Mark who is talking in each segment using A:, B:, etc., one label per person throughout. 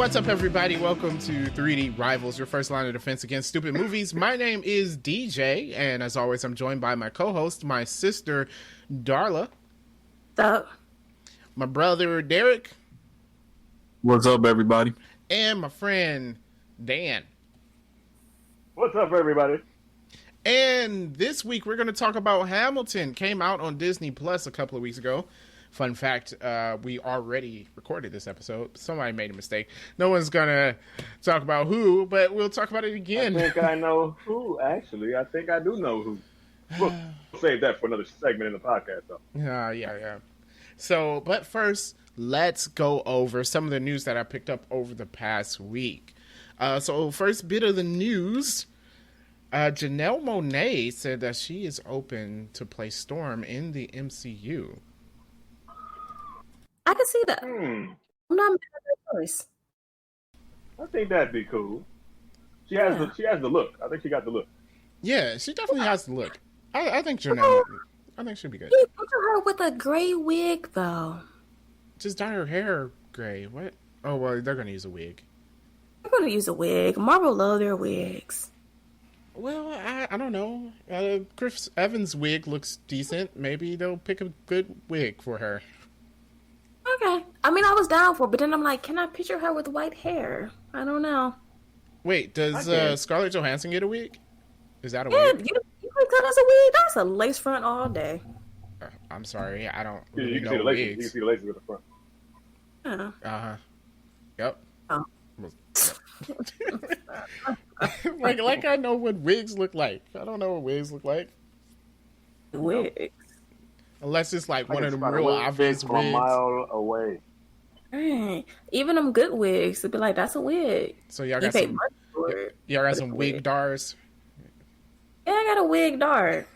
A: What's up, everybody? Welcome to 3D Rivals, your first line of defense against stupid movies. My name is DJ, and as always, I'm joined by my co-host, my sister, Darla.
B: What's up?
A: My brother, Derek.
C: What's up, everybody?
A: And my friend, Dan.
D: What's up, everybody?
A: And this week, we're going to talk about Hamilton. Came out on Disney Plus a couple of weeks ago. Fun fact, we already recorded this episode. Somebody made a mistake. No one's going to talk about who, but we'll talk about it again.
D: I think I know who, actually. I think I do know who. We'll save that for another segment in the podcast, though.
A: Yeah. So, but first, let's go over some of the news that I picked up over the past week. So, first bit of the news, Janelle Monáe said that she is open to play Storm in the MCU.
B: I can see that. I'm not mad at that choice.
D: I think that'd be cool. She has the look. I think she got the look.
A: Yeah, she definitely has the look. I think Janelle, I think she'll be good.
B: You picture her with a gray wig, though.
A: Just dye her hair gray. What? Oh, well, they're going to use a wig.
B: I'm going to use a wig. Marvel love their wigs.
A: Well, I don't know. Chris Evans' wig looks decent. Maybe they'll pick a good wig for her.
B: Okay. I mean, I was down for it, but then I'm like, can I picture her with white hair? I don't know.
A: Wait, does Scarlett Johansson get a wig? Is that a
B: Yeah,
A: wig?
B: you think that as a wig? That's a lace front all day.
A: I'm sorry, I don't
D: You
A: really
D: can
A: know
D: see the laces. You
A: wigs.
D: can see the laces at the front.
B: Yeah.
A: Uh-huh. Yep.
B: Oh.
A: like I know what wigs look like. I don't know what wigs look like.
B: Wig.
A: Unless it's like one of them
D: spot a
A: real
D: wig
A: obvious
D: from a
A: wigs.
D: mile away.
B: Dang. Even them good wigs, they'd be like, that's a wig.
A: So y'all
B: You
A: got
B: pay
A: some
B: money for it.
A: y'all got
B: But
A: some
B: it's a
A: wig
B: wig.
A: dars.
B: Yeah, I got a wig dart.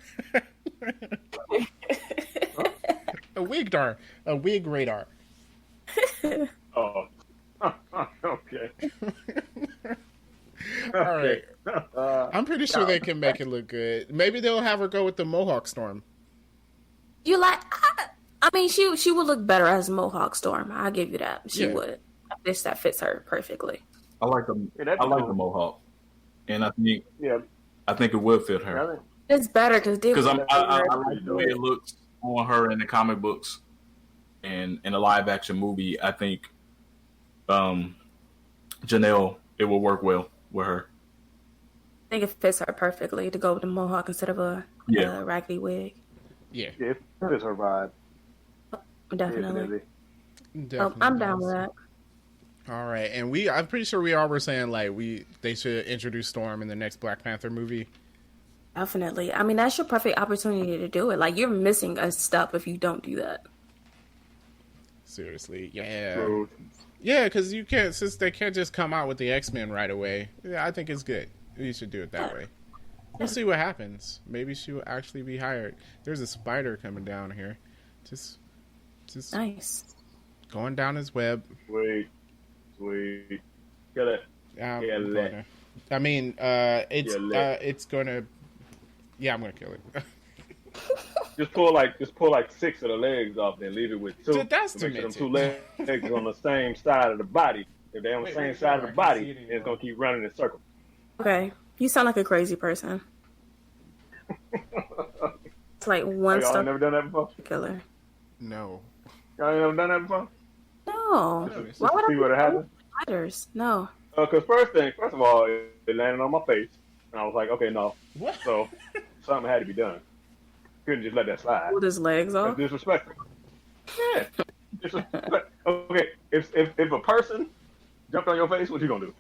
A: A wig dar. A wig radar.
D: Oh. Okay.
A: All right. I'm pretty sure they can make it look good. Maybe they'll have her go with the Mohawk Storm.
B: You like? I mean, she would look better as Mohawk Storm. I'll give you that. She
A: Yeah.
B: would. I guess that fits her perfectly.
C: I like the
D: Yeah, that'd be
C: I like
D: cool.
C: the mohawk, and I
D: Yeah.
C: think it will fit
D: I
C: her
D: think-
B: It's better because
C: I like the way it looks on her in the comic books, and in a live action movie. I think Janelle, it will work well with her.
B: I think it fits her perfectly to go with the Mohawk instead of a raggedy wig.
A: Yeah.
D: Yeah, it is her vibe.
B: Definitely.
A: Definitely
B: I'm down
A: does.
B: with that.
A: All right, and I'm pretty sure we all were saying like they should introduce Storm in the next Black Panther movie.
B: Definitely. I mean, that's your perfect opportunity to do it. Like, you're missing a step if you don't do that.
A: Seriously, yeah,
D: So,
A: yeah, because you can't since they can't just come out with the X-Men right away. Yeah, I think it's good. We should do it that way. We'll see what happens. Maybe she will actually be hired. There's a spider coming down here, just
B: Nice.
A: going down his web.
D: sweet. Get it.
A: I'm
D: Yeah,
A: gonna- I mean, it's gonna. Yeah, I'm gonna kill it.
D: Just pull like 6 of the legs off, then leave it with 2.
A: Dude, that's
D: Make sure them
A: demented.
D: 2 legs are on the same side of the body. If they're on the
A: Wait,
D: same
A: wait,
D: side
A: I
D: of the
A: can't
D: body,
A: see it
D: then
A: anymore.
D: it's gonna keep running in circles.
B: Okay. You sound like a crazy person. It's like one
D: Y'all
B: step
D: never done that before?
B: killer.
A: No.
D: Y'all ain't never done that before?
B: No.
D: Just
B: Why
D: to
B: would
D: see what
B: I
D: happened?
B: spiders? No.
D: Because first of all, it landed on my face, and I was like, okay, no.
A: What?
D: So something had to be done. Couldn't just let that slide.
B: Pulled his legs
D: That's
B: off.
D: disrespectful. Yeah. Disrespect. Okay, if a person jumped on your face, what you gonna do?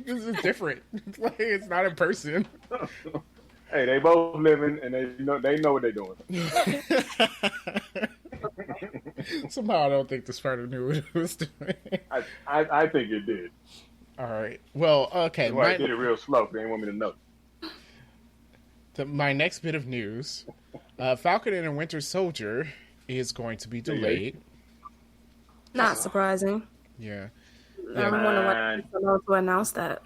A: This is different. Like, it's not a person.
D: Hey, they both living, and they know what they're doing.
A: Somehow I don't think the spider knew what it was doing.
D: I think it did.
A: All right. Well, okay.
D: That's why I did it real slow. They didn't want me to know.
A: My next bit of news: Falcon and the Winter Soldier is going to be delayed.
B: Not surprising.
A: Yeah.
B: I wonder what to announce that.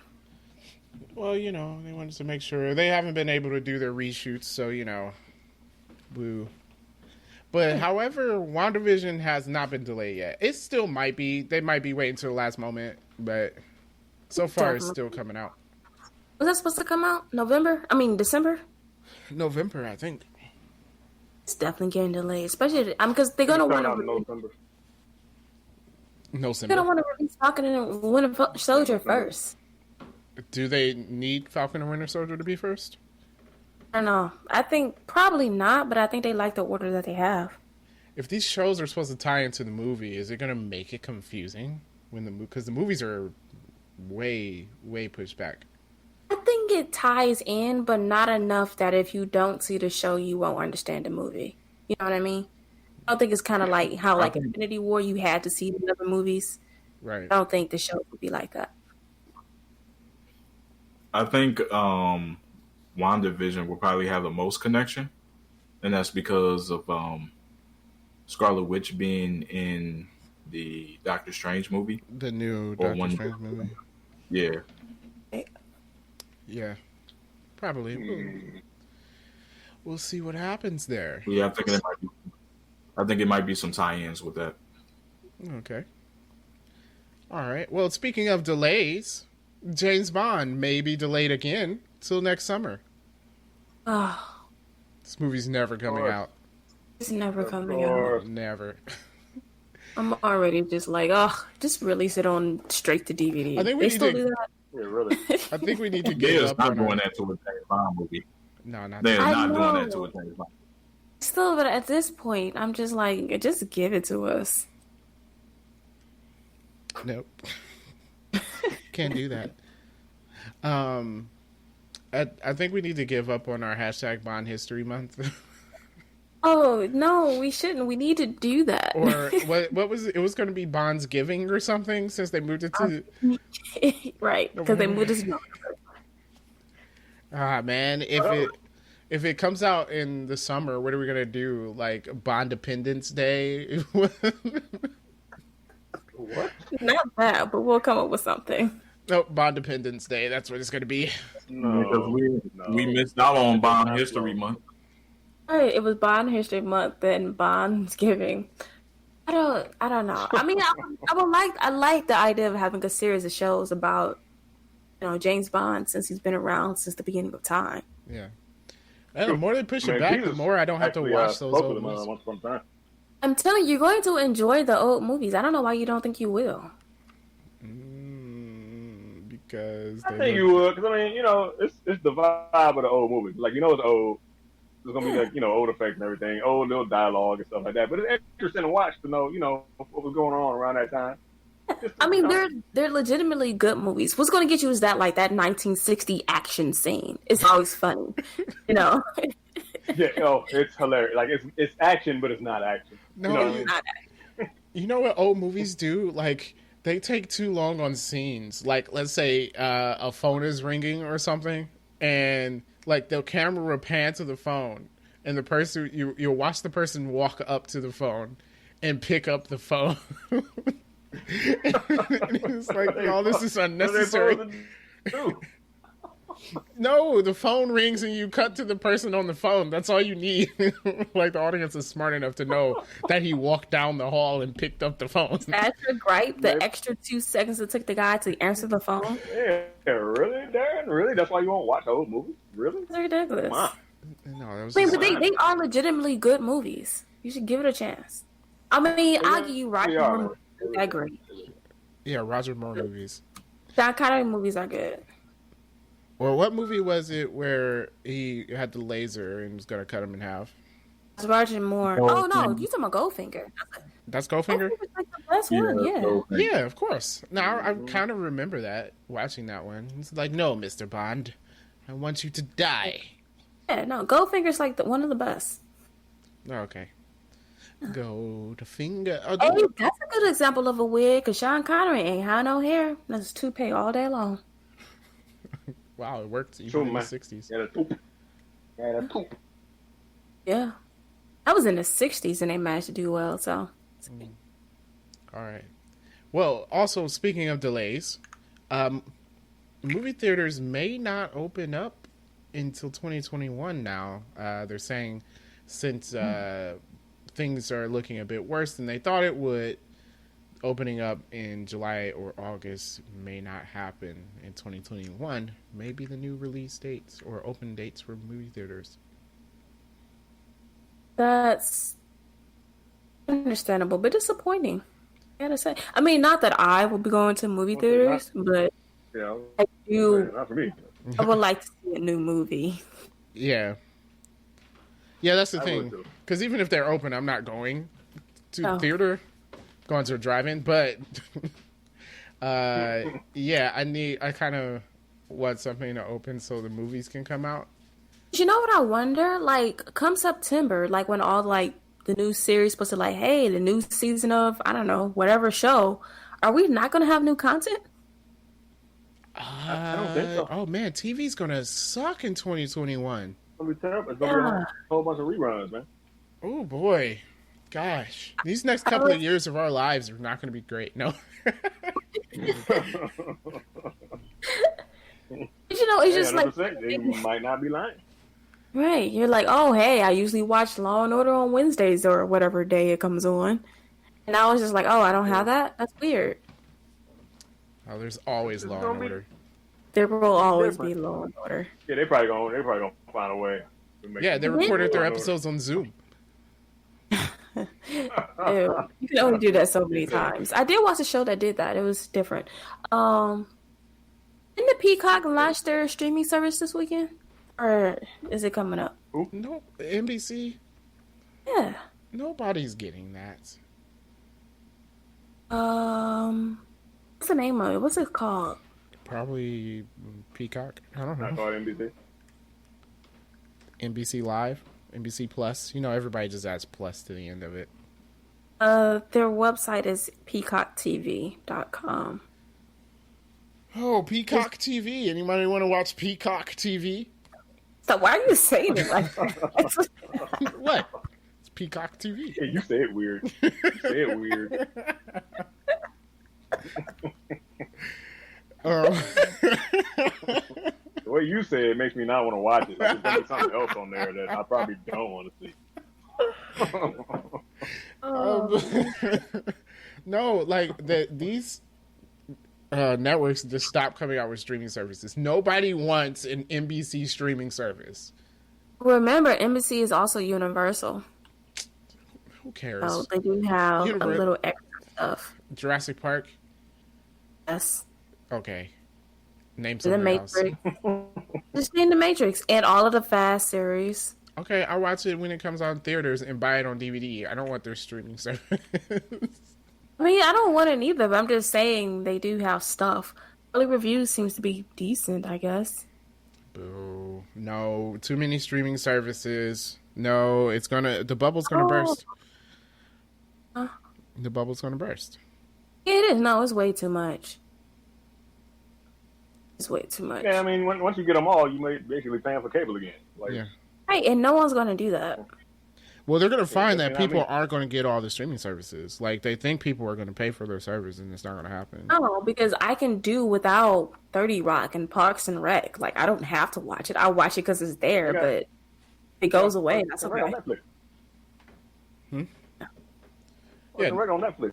A: Well, you know, they wanted to make sure they haven't been able to do their reshoots, so you know, boo. But however, WandaVision has not been delayed yet. It still might be. They might be waiting till the last moment, but so far it's still coming out.
B: Was that supposed to come out December?
A: November, I think.
B: It's definitely getting delayed, especially because they're gonna want
D: out in
B: to.
D: November.
A: No,
B: They're gonna want to release Falcon and Winter Soldier first.
A: Do they need Falcon and Winter Soldier to be first?
B: I don't know. I think probably not, but I think they like the order that they have.
A: If these shows are supposed to tie into the movie, is it going to make it confusing when because the movies are way pushed back?
B: I think it ties in, but not enough that if you don't see the show, you won't understand the movie. You know what I mean? I don't think it's kind of like how Infinity War, you had to see the other movies.
A: Right.
B: I don't think the show would be like that.
C: I think WandaVision will probably have the most connection, and that's because of Scarlet Witch being in the Doctor Strange movie.
A: The new Doctor Strange movie.
C: Yeah.
A: Yeah. Probably. We'll see what happens there.
C: Yeah, I think it might be some tie-ins with that.
A: Okay. All right. Well, speaking of delays, James Bond may be delayed again till next summer.
B: Oh,
A: This movie's never coming out.
B: it's never coming out.
A: Never.
B: I'm already just like, just release it on straight to DVD.
A: I think we
B: they
A: need
B: still
A: to-
B: do that.
D: Yeah, really.
A: I think we need to
C: They're
A: give
C: just
A: up
C: not
A: on
C: doing
A: our...
C: that to a James Bond movie.
A: No, not
C: They're
A: that.
C: not doing
B: know.
C: that to a James Bond.
B: Still, but at this point, I'm just like, just give it to us.
A: Nope. Can't do that. I think we need to give up on our hashtag Bond History Month.
B: Oh no, we shouldn't. We need to do that.
A: Or what was it? It was going to be Bond's Giving or something since they moved it to...
B: Right, because they moved us.
A: Ah, man, if it comes out in the summer, what are we going to do? Like Bond Dependence Day?
D: What?
B: Not that, but we'll come up with something.
A: Nope, Bond Dependence Day. That's what it's going to be.
D: No.
C: Because we missed out on Bond History Month.
B: Right, it was Bond History Month and Bond's Giving. I don't know. I mean, I like the idea of having a series of shows about, James Bond since he's been around since the beginning of time.
A: Yeah. And the more they push it
D: Man,
A: back, the
D: Jesus
A: more I don't have to
D: actually,
A: watch those
D: both of
A: old
D: them
A: movies.
D: once upon a time.
B: I'm telling you, you're going to enjoy the old movies. I don't know why you don't think you will.
A: Because
D: I think you would, because it's the vibe of the old movies. Like it's old. There's gonna be like old effects and everything, old little dialogue and stuff like that. But it's interesting to watch to know what was going on around that time.
B: I mean, they're legitimately good movies. What's going to get you is that 1960 action scene. It's always funny,
D: Yeah, it's hilarious. Like it's action, but it's not action.
A: No,
D: You know what I mean?
B: Not
A: you know what old movies do? Like, they take too long on scenes. Like, let's say a phone is ringing or something, and like the camera will pan to the phone, and the person you'll watch the person walk up to the phone and pick up the phone. It's like, all this is unnecessary. No, the phone rings and you cut to the person on the phone. That's all you need. Like, the audience is smart enough to know that he walked down the hall and picked up the phone.
B: That's your gripe? The extra 2 seconds it took the guy to answer the phone?
D: Yeah, really, Darren? Really? That's why you won't watch old movies? Really?
B: It's ridiculous.
D: Come on.
A: No, that was
B: I mean,
A: just-
B: but they are legitimately good movies. You should give it a chance. I mean, I'll give you Roger
D: They are.
B: Moore. They're great.
A: yeah, Roger Moore movies.
B: John Connery movies are good.
A: Or what movie was it where he had the laser and was going to cut him in half?
B: It's Roger Moore. Oh, no, you talking about Goldfinger.
A: That's Goldfinger?
B: Goldfinger's like the best one, yeah.
C: so-
A: Yeah, of course. Now, I kind of remember that, watching that one. It's like, no, Mr. Bond, I want you to die.
B: Yeah, no, Goldfinger's like one of the best.
A: Oh, okay. Goldfinger. Oh,
B: Hey, that's a good example of a wig, because Sean Connery ain't had no hair. That's toupee all day long.
A: wow, it worked even
D: True,
A: in the
D: man.
A: 60s.
D: Yeah, that's poop. Yeah, that's poop.
B: Yeah. That was in the 60s, and they managed to do well, so.
A: All right. Well, also, speaking of delays, movie theaters may not open up until 2021 now. They're saying since things are looking a bit worse than they thought it would. Opening up in July or August may not happen in 2021. Maybe the new release dates or open dates for movie theaters.
B: That's understandable, but disappointing. I gotta say. I mean, not that I will be going to movie theaters, but
D: Yeah,
B: I do.
D: not for me.
B: I would like to see a new movie.
A: Yeah. Yeah, that's the
D: I
A: thing.
D: would too.
A: Because even if they're open, I'm not going to theater, going to a drive-in. But yeah, I kind of want something to open so the movies can come out.
B: You know what I wonder? Like, come September, like when all like the new series supposed to like, hey, the new season of I don't know whatever show, are we not going to have new content?
D: I don't think so.
A: Oh man, TV's gonna suck in 2021.
D: It's gonna be terrible. It's gonna be a whole bunch of reruns, man.
A: Oh boy, gosh, these next couple of years of our lives are not gonna be great. No.
B: But, you know, it's just like
D: 100%, they might not be lying.
B: right. You're like, oh hey, I usually watch Law and Order on Wednesdays or whatever day it comes on, and I was just like, oh, I don't have that. That's weird.
A: Oh, there's always Law and Order.
B: There will always be Law and Order.
D: Yeah, they probably gonna find a way. To make
A: Yeah, they
D: it
A: recorded their
D: Law and Order.
A: episodes on Zoom.
B: Ew. You can only do that so many times. I did watch a show that did that. It was different. Didn't the Peacock launch their streaming service this weekend? Or is it coming up?
A: No, NBC.
B: Yeah.
A: Nobody's getting that.
B: What's the name of it? What's it called?
A: Probably Peacock. I don't
D: I
A: know.
D: thought NBC.
A: NBC Live, NBC Plus. You know, everybody just adds plus to the end of it.
B: Their website is peacocktv.com.
A: Oh, Peacock TV. Anybody want to watch Peacock TV?
B: So why are you saying it like that?
A: What? It's Peacock TV.
D: Yeah, you say it weird. You say it weird. The way you say it makes me not want to watch it. Like, there's gonna be something else on there that I probably don't want to see.
A: No, like these networks just stop coming out with streaming services. Nobody wants an NBC streaming service.
B: Remember, NBC is also Universal.
A: Who cares?
B: So they do have a little extra stuff.
A: Jurassic Park.
B: Yes.
A: Okay. Name
B: The
A: something else.
B: Matrix. Just name The Matrix and all of the Fast series.
A: Okay, I'll watch it when it comes out in theaters and buy it on DVD. I don't want their streaming service.
B: I mean, I don't want it either, but I'm just saying they do have stuff. Early reviews seems to be decent, I guess.
A: Boo. No, too many streaming services. No, the bubble's gonna burst. The bubble's gonna burst.
B: Yeah, it is. No, it's way too much. It's way too much.
D: Yeah, I mean, once you get them all, you may basically paying for cable again. Like,
A: Yeah.
B: Right, and no one's going to do that.
A: Well, they're going to find that
D: I
A: people
D: mean-
A: aren't going to get all the streaming services. Like, they think people are going to pay for their service, and it's not going to happen.
B: No, because I can do without 30 Rock and Parks and Rec. Like, I don't have to watch it. I watch it because it's there,
D: Okay.
B: but if it goes away, that's
D: it's right on
B: okay.
D: Netflix.
A: Hmm?
D: It's right on Netflix.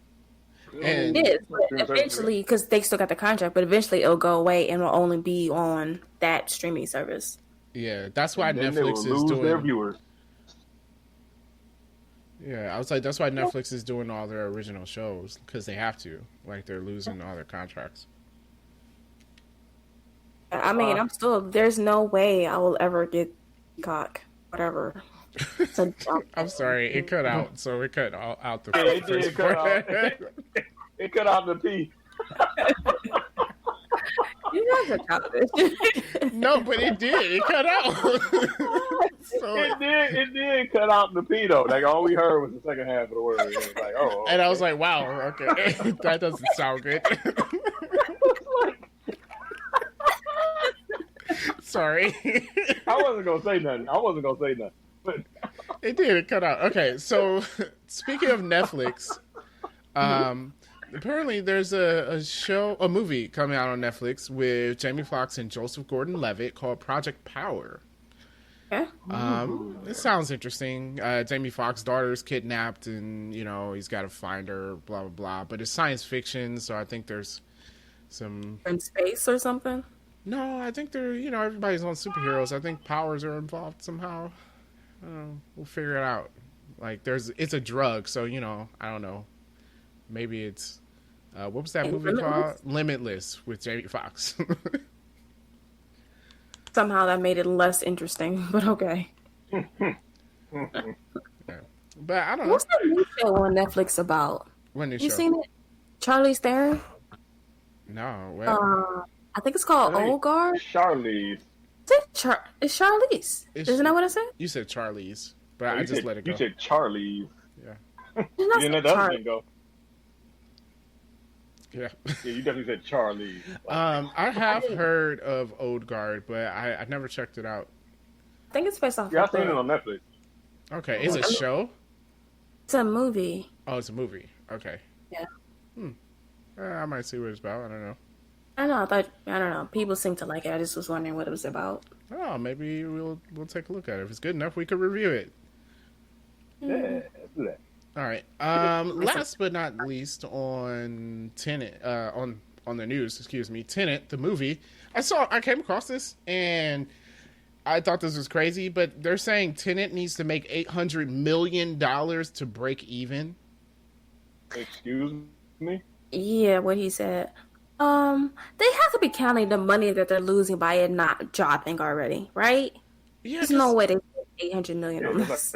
A: And-
B: It is, but eventually, because they still got the contract, but eventually it'll go away and will only be on that streaming service.
A: Yeah, that's why
D: Then they
A: Netflix
D: will
A: is
D: lose their
A: doing...
D: viewers.
A: Yeah, I was like, that's why Netflix is doing all their original shows, because they have to. Like, they're losing all their contracts.
B: I mean, there's no way I will ever get Peacock, whatever. So,
A: I'm sorry, it cut out, so it cut out the
D: Yeah, it
A: first
D: did cut
A: part.
D: out. It cut out the P.
B: you guys are childish.
A: No, but it did. It cut out. So,
D: It did cut out the P though. Like all we heard was the second half of the word. It was like, oh.
A: and I was like, wow, okay. That doesn't sound good. Sorry.
D: I wasn't gonna say nothing. But
A: It did. It cut out. Okay, so speaking of Netflix, apparently there's a movie coming out on Netflix with Jamie Foxx and Joseph Gordon-Levitt called Project Power.
B: Okay.
A: It sounds interesting. Jamie Foxx's daughter is kidnapped, and he's got to find her. Blah blah blah. But it's science fiction, so I think there's some.
B: In space or something?
A: No, I think everybody's on superheroes. I think powers are involved somehow. We'll figure it out. Like it's a drug, so I don't know. Maybe it's what was that movie called? Limitless with Jamie Foxx.
B: Somehow that made it less interesting, but okay.
A: Yeah. But I don't know.
B: What's that new show on Netflix about?
A: When
B: You seen it? Charlize Theron?
A: No. Well,
B: I think it's called
D: Hey.
B: Old Guard.
D: Charlize.
B: It's Charlize. Isn't that what I said?
A: You said Charlize, but I
D: You
A: just
D: said-
A: let it go.
D: You said Charlize.
B: Didn't I
D: You
B: say
D: know, that
B: Charlie?
D: didn't go.
A: Yeah.
D: Yeah, you definitely said Charlize.
A: I have heard of Old Guard, but I never checked it out.
B: I think it's based off
D: Yeah,
B: of
D: I seen it
B: the-
D: on Netflix.
A: Okay, it's a show.
B: It's a movie.
A: Oh, it's a movie. Okay.
B: Yeah.
A: I might see what it's about. I don't know.
B: I don't know. People seem to like it. I just was wondering what it was about.
A: Oh, maybe we'll take a look at it. If it's good enough, we could review it.
D: Yeah, let's do that.
A: All right. Last but not least, on Tenet, on the news, excuse me, Tenet, the movie. I came across this and I thought this was crazy, but they're saying Tenet needs to make $800 million to break even.
D: Excuse me?
B: Yeah, what he said. They have to be counting the money that they're losing by it not dropping already, right?
A: Yeah,
B: There's no way they spent 800 million on
D: Yeah,
B: this.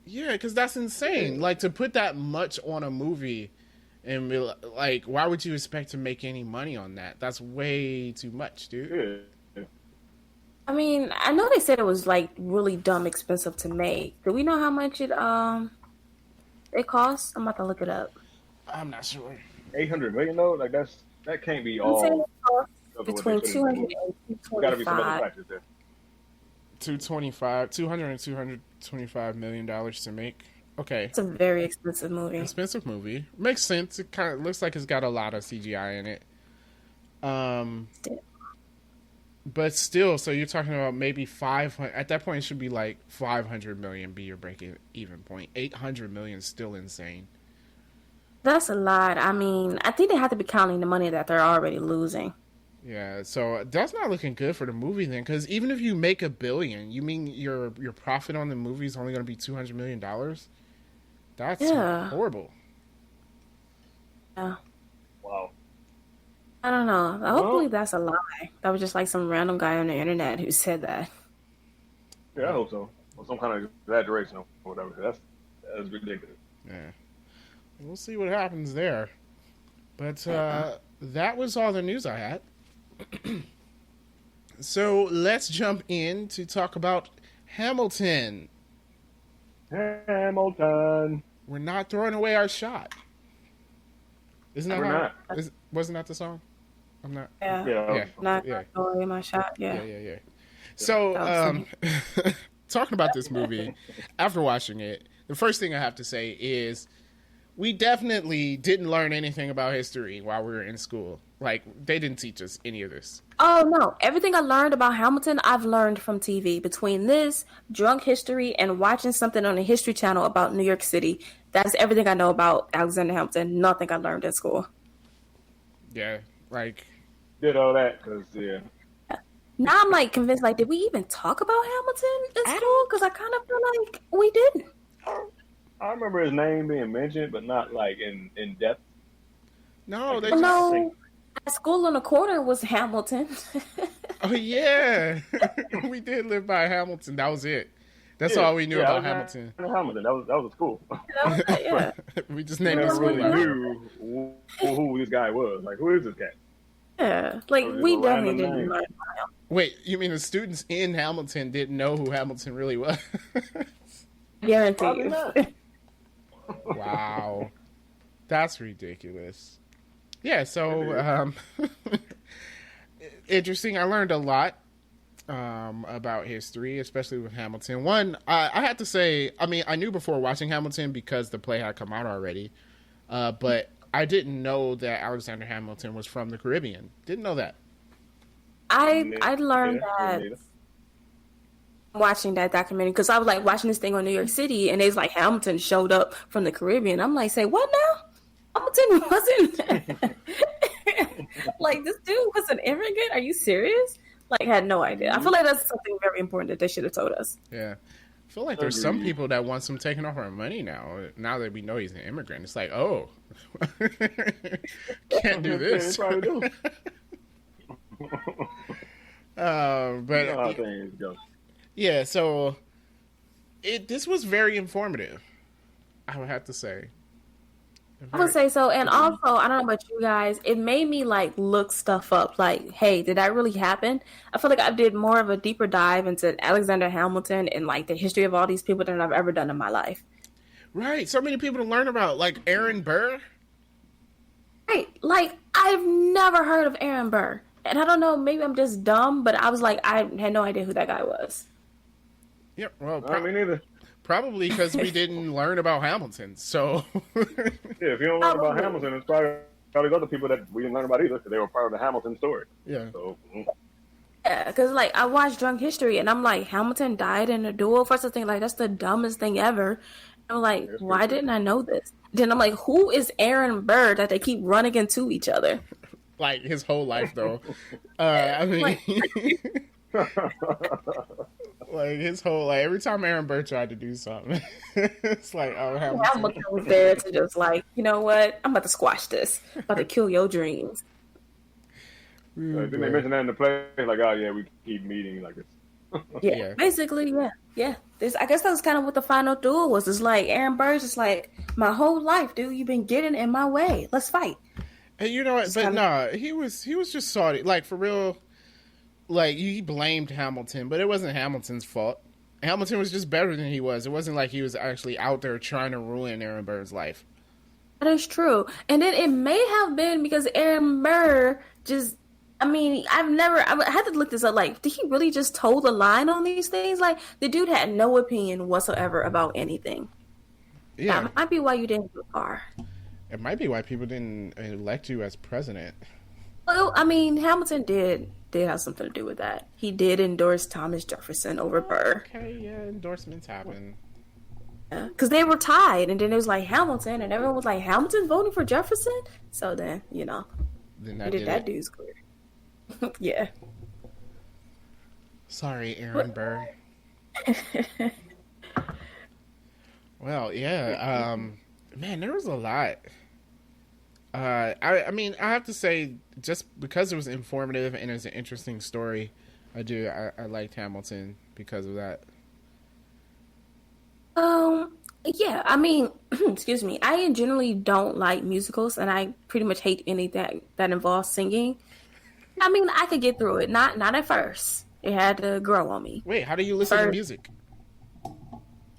A: Yeah, because that's insane. Like, to put that much on a movie and be like, why would you expect to make any money on that? That's way too much, dude.
D: Yeah.
B: I mean, I know they said it was like really dumb expensive to make. Do we know how much it costs? I'm about to look it up.
A: I'm not sure.
D: 800 million though? Like that can't be
B: I'm saying
D: all.
B: it costs
D: of what
B: between
D: they put in the
B: 200
D: movie.
B: and
D: Gotta be some other
B: 225.
D: factors there.
A: 225 million dollars to make. Okay.
B: It's a very expensive movie.
A: Expensive movie. Makes sense. It kind of looks like it's got a lot of CGI in it. But still, so you're talking about maybe 500. At that point, it should be like 500 million be your breaking even point. 800 million is still insane.
B: That's a lot. I mean, I think they have to be counting the money that they're already losing.
A: Yeah, so that's not looking good for the movie then, because even if you make $1 billion, you mean your profit on the movie is only going to be $200 million? That's
B: Yeah.
A: horrible.
B: Yeah.
D: Wow.
B: I don't know. Hopefully that's a lie. That was just like some random guy on the internet who said that.
D: Yeah, I hope so. Or some kind of exaggeration or whatever. That's ridiculous.
A: Yeah. We'll see what happens there. But that was all the news I had. So let's jump in to talk about Hamilton.
D: Hamilton.
A: We're not throwing away our shot. Isn't that
D: We're
A: how?
D: not.
A: Wasn't that the song? I'm not.
B: Yeah.
D: Yeah.
B: Not
A: Yeah.
B: throwing away my shot. Yeah.
A: Yeah. So, talking about this movie, after watching it, the first thing I have to say is we definitely didn't learn anything about history while we were in school. Like, they didn't teach us any of this.
B: Oh no! Everything I learned about Hamilton, I've learned from TV. Between this, drunk history, and watching something on the History Channel about New York City, that's everything I know about Alexander Hamilton. Nothing I learned in school.
A: Yeah, like,
D: Did all that because yeah.
B: Now I'm like convinced. Like, did we even talk about Hamilton in school? Because I kind of feel like we didn't.
D: I remember his name being mentioned, but not like in depth.
A: no, they
D: Well,
A: just,
B: No, at school on the corner was Hamilton.
A: oh yeah, we did live by Hamilton. That was it. That's
D: Yeah,
A: all we knew
D: yeah,
A: about Hamilton.
D: Hamilton. That was cool.
B: Yeah.
A: We just
D: I
A: named
D: never
A: this
D: really
A: movie.
D: knew who this guy was. Like, who is this guy?
B: Yeah, like
D: Or just
B: we
D: a
B: definitely
D: random
B: didn't
D: name.
B: learn.
A: Wait, you mean the students in Hamilton didn't know who Hamilton really was?
B: Guarantee
D: Probably
B: you.
D: not.
A: Wow. That's ridiculous. Yeah, so interesting. I learned a lot about history, especially with Hamilton. One, I had to say, I mean, I knew before watching Hamilton because the play had come out already, but I didn't know that Alexander Hamilton was from the Caribbean. Didn't know that.
B: I learned
D: Yeah,
B: that.
D: neither.
B: watching that documentary because I was like watching this thing on New York City, and it's like Hamilton showed up from the Caribbean. I'm like, say what now? Hamilton wasn't like this dude was an immigrant. Are you serious? Like, had no idea. I feel like that's something very important that they should have told us.
A: Yeah. I feel like there's some people that want some taking off our money now that we know he's an immigrant. It's like, oh, can't do this.
D: Probably do.
A: But
D: You know how things go.
A: yeah, so this was very informative, I would have to say.
B: I would say so, and also I don't know about you guys. It made me like look stuff up. Like, hey, did that really happen? I feel like I did more of a deeper dive into Alexander Hamilton and like the history of all these people than I've ever done in my life.
A: Right, so many people to learn about, like Aaron Burr.
B: Right, like I've never heard of Aaron Burr, and I don't know. Maybe I'm just dumb, but I was like, I had no idea who that guy was.
A: Yep, well,
D: I mean, neither.
A: probably because we didn't learn about Hamilton. So
D: Yeah, if you don't learn about Hamilton, it's probably all these other people that we didn't learn about either because they were part of the Hamilton story.
A: yeah,
D: So,
B: Yeah, because like I watched Drunk History, and I'm like, Hamilton died in a duel. First, I think like that's the dumbest thing ever. I'm like, why didn't I know this? Then I'm like, who is Aaron Burr that they keep running into each other?
A: like his whole life though. I mean, like his whole like every time Aaron Burr tried to do something, it's like, oh, Hamilton.
B: Hamilton was there to just like, you know what? I'm about to squash this. I'm about to kill your dreams.
D: didn't they mention that in the play? Like, oh yeah, we keep meeting like this.
B: Yeah,
A: Yeah.
B: basically, yeah. I guess that was kind of what the final duel was. It's like Aaron Burr's just like, my whole life, dude, you've been getting in my way. Let's fight.
A: And you know what? But nah, he was just salty. Like for real. Like he blamed Hamilton, but it wasn't Hamilton's fault. Hamilton was just better than he was. It wasn't like he was actually out there trying to ruin Aaron Burr's life.
B: That is true. And then it may have been because Aaron Burr just, I mean, I had to look this up. Like, did he really just toe the line on these things? Like, the dude had no opinion whatsoever about anything.
A: Yeah,
B: That might be why you didn't go far.
A: it might be why people didn't elect you as president.
B: Well, I mean, Hamilton did have something to do with that. He did endorse Thomas Jefferson over Burr.
A: Okay, yeah, endorsements happen.
B: Because they were tied, and then it was like Hamilton, and everyone was like, Hamilton's voting for Jefferson? So then, you know,
A: Then
B: he
A: I
B: did
A: did
B: that
A: it.
B: dude's career. Yeah.
A: Sorry, Aaron Burr. Well, yeah. Man, there was a lot. I mean, I have to say, just because it was informative and it's an interesting story, I liked Hamilton because of that.
B: Yeah, I mean, excuse me. I generally don't like musicals, and I pretty much hate anything that involves singing. I mean, I could get through it. Not at first. It had to grow on me.
A: Wait, how do you listen to
B: First-
A: music?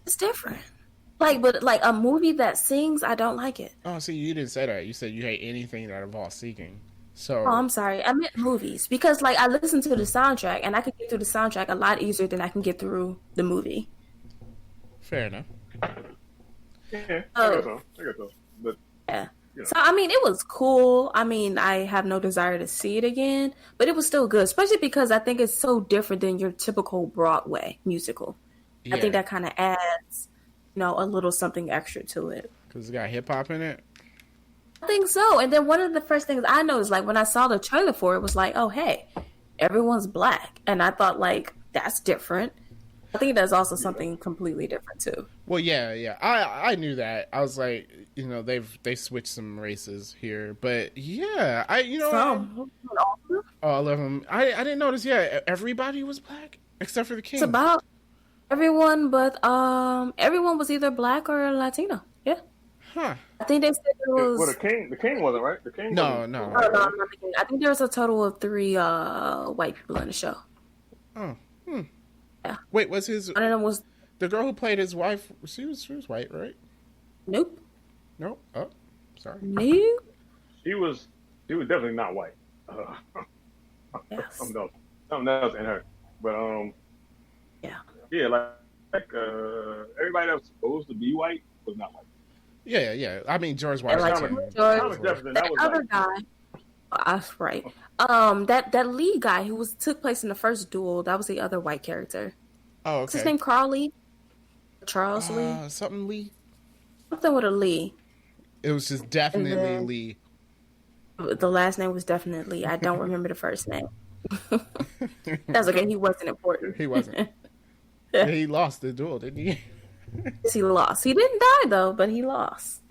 B: It's different. But a movie that sings, I don't like it.
A: Oh, see, you didn't say that. You said you hate anything that involves singing. So,
B: Oh, I'm sorry. I meant movies because, like, I listen to the soundtrack, and I can get through the soundtrack a lot easier than I can get through the movie.
A: fair enough.
D: Yeah,
B: Oh.
D: I guess so. But
B: Yeah.
D: Yeah.
B: So, I mean, it was cool. I mean, I have no desire to see it again, but it was still good, especially because I think it's so different than your typical Broadway musical.
A: Yeah,
B: I think that kind of adds, a little something extra to it.
A: because it got hip hop in it.
B: I think so. And then one of the first things I noticed, like when I saw the trailer for it, was like, oh, hey, everyone's black. And I thought, like, that's different. I think that's also something completely different, too.
A: Well, yeah. I knew that. I was like, they switched some races here, but yeah, all of them. I didn't notice. Yeah, everybody was black except for the king.
B: It's about everyone, but everyone was either black or Latino. Yeah.
A: Huh?
B: I think they said there was.
D: well, the king wasn't right. The king.
A: No,
D: wasn't-
A: no.
B: Oh, no, I'm not thinking. I think there was a total of 3 white people in the show.
A: Oh,
B: Yeah.
A: Wait, was his
B: One of them was
A: the girl who played his wife? She was white, right?
B: nope.
A: No. Oh, sorry.
B: Nope.
D: She was definitely not white.
B: Yes.
D: Something else in her. But yeah, like everybody that was supposed to be white was not white.
A: Yeah. I mean, George
B: And, like,
A: Washington.
B: George-
D: Thomas Jefferson,
B: That
D: that was
B: other
D: like,
B: guy. That's right. That lead guy who took place in the first duel, that was the other white character.
A: Oh,
B: What's his
A: okay.
B: name? Carl Lee? Charles Lee?
A: Something Lee.
B: Something with a Lee.
A: It was just
B: And
A: definitely
B: then
A: Lee.
B: the last name was definitely. I don't remember the first name. That's okay. He wasn't important.
A: He wasn't. He lost the duel, didn't he?
B: He lost. He didn't die though, but he lost.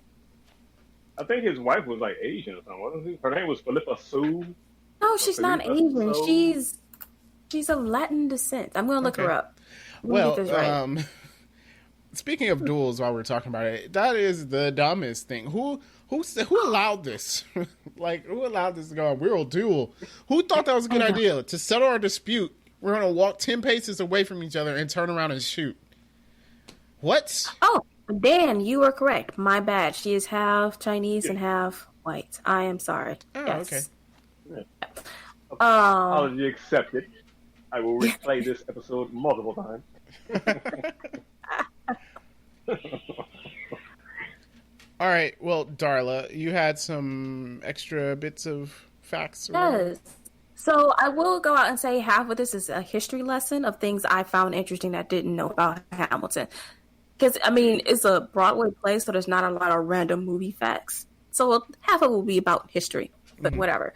D: I think his wife was like Asian or something, wasn't she? Her name was Philippa Sue.
B: No, she's not
D: Philippa
B: Asian.
D: Sue.
B: She's of Latin descent. I'm gonna look her
A: Okay.
B: up. Let me
A: Well,
B: get this right.
A: speaking of duels, while we're talking about it, that is the dumbest thing. Who allowed this? Like, who allowed this to go on? We'll duel. Who thought that was a good idea? To settle our dispute, we're gonna walk 10 paces away from each other and turn around and shoot. What?
B: Oh, Dan, you are correct. My bad. She is half Chinese and half white. I am sorry.
A: Oh,
B: yes.
D: Yeah.
B: Um,
D: Apology accepted. I will replay this episode multiple times.
A: All right. Well, Darla, you had some extra bits of facts. Or whatever?
B: yes. So I will go out and say half of this is a history lesson of things I found interesting that I didn't know about Hamilton. Because, I mean, it's a Broadway play, so there's not a lot of random movie facts. So half of it will be about history, but whatever.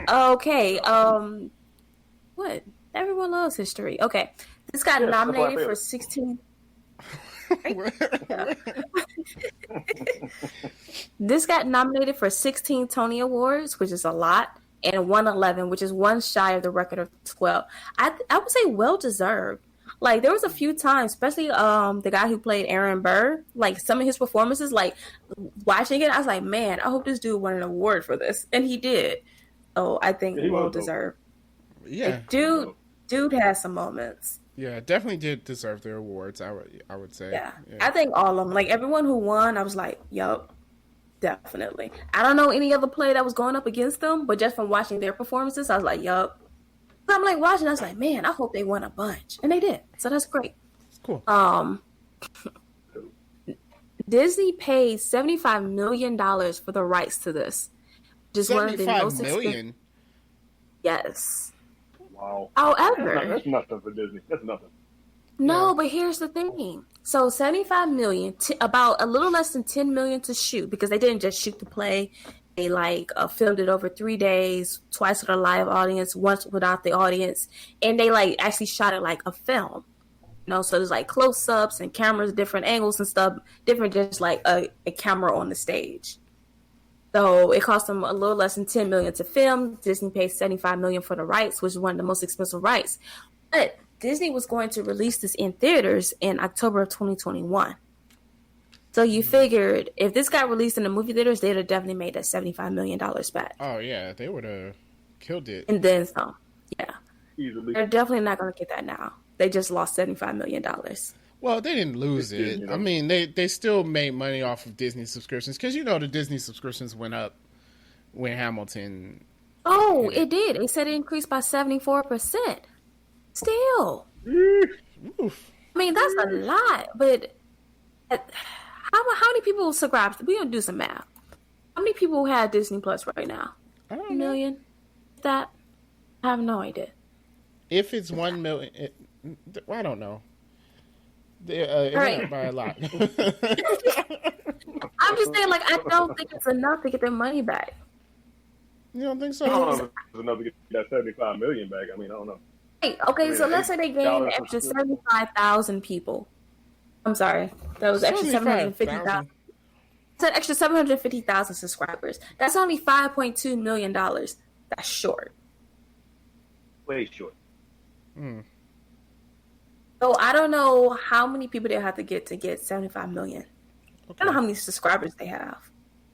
B: Okay. What? Everyone loves history. Okay. This got
D: Yes, that's what I
B: nominated
D: feel.
B: for 16. This got nominated for 16 Tony Awards, which is a lot, and won 11, which is one shy of the record of 12. I would say well deserved. Like, there was a few times, especially the guy who played Aaron Burr, like some of his performances, like watching it, I was like, man, I hope this dude won an award for this, and he did. Oh, I think
D: He
B: well
D: was, though.
B: deserved.
A: Yeah.
B: Like, dude has some moments.
A: Yeah, definitely did deserve their awards. I would say.
B: Yeah. I think all of them. Like, everyone who won, I was like, yup, definitely. I don't know any other play that was going up against them, but just from watching their performances, I was like, yup. So I'm like watching, I was like, man, I hope they won a bunch. And they did. So that's great.
A: It's cool.
B: Disney paid $75 million for the rights to this. Just one of the
A: 75
B: most
A: million.
B: expensive. Yes.
D: Wow.
B: However,
D: That's nothing for Disney. That's nothing.
B: no,
A: Yeah.
B: but here's the thing. So 75 million, about a little less than 10 million to shoot, because they didn't just shoot the play. They filmed it over 3 days, twice with a live audience, once without the audience, and they actually shot it like a film. You know, so there's close-ups and cameras, different angles and stuff, different just like a camera on the stage. So it cost them a little less than 10 million to film. Disney paid 75 million for the rights, which is one of the most expensive rights. But Disney was going to release this in theaters in October of 2021. So you figured if this got released in the movie theaters, they'd have definitely made that $75 million back.
A: Oh yeah, they would have killed it.
B: And then some. Yeah.
D: Easily.
B: They're definitely not going to get that now. They just lost $75 million.
A: Well, they didn't lose
D: It's
A: it.
D: Disney, though.
A: I mean, they still made money off of Disney subscriptions because the Disney subscriptions went up when Hamilton.
B: Oh, it did. It said it increased by 74%. Still.
A: Oof.
B: I mean, that's a lot. But how many people subscribe? We're going to do some math. How many people have Disney Plus right now?
A: I don't
B: 1
A: know.
B: million? That? I have no idea.
A: If it's 1 million, I don't know. It
B: Right.
A: went up by a lot.
B: I'm just saying, I don't think it's enough to get their money back.
A: You don't think so?
D: I don't know if it's enough to get that 75 million back. I mean, I don't know.
B: Hey, okay, so
D: Yeah,
B: let's say they gained
D: $8
B: an extra
D: for-
B: 75,000 people. I'm sorry. That was extra 750,000. It's an extra 750,000 subscribers. That's only $5.2 million. That's short.
D: Way short.
B: So I don't know how many people they have to get 75 million. I don't know how many subscribers they have.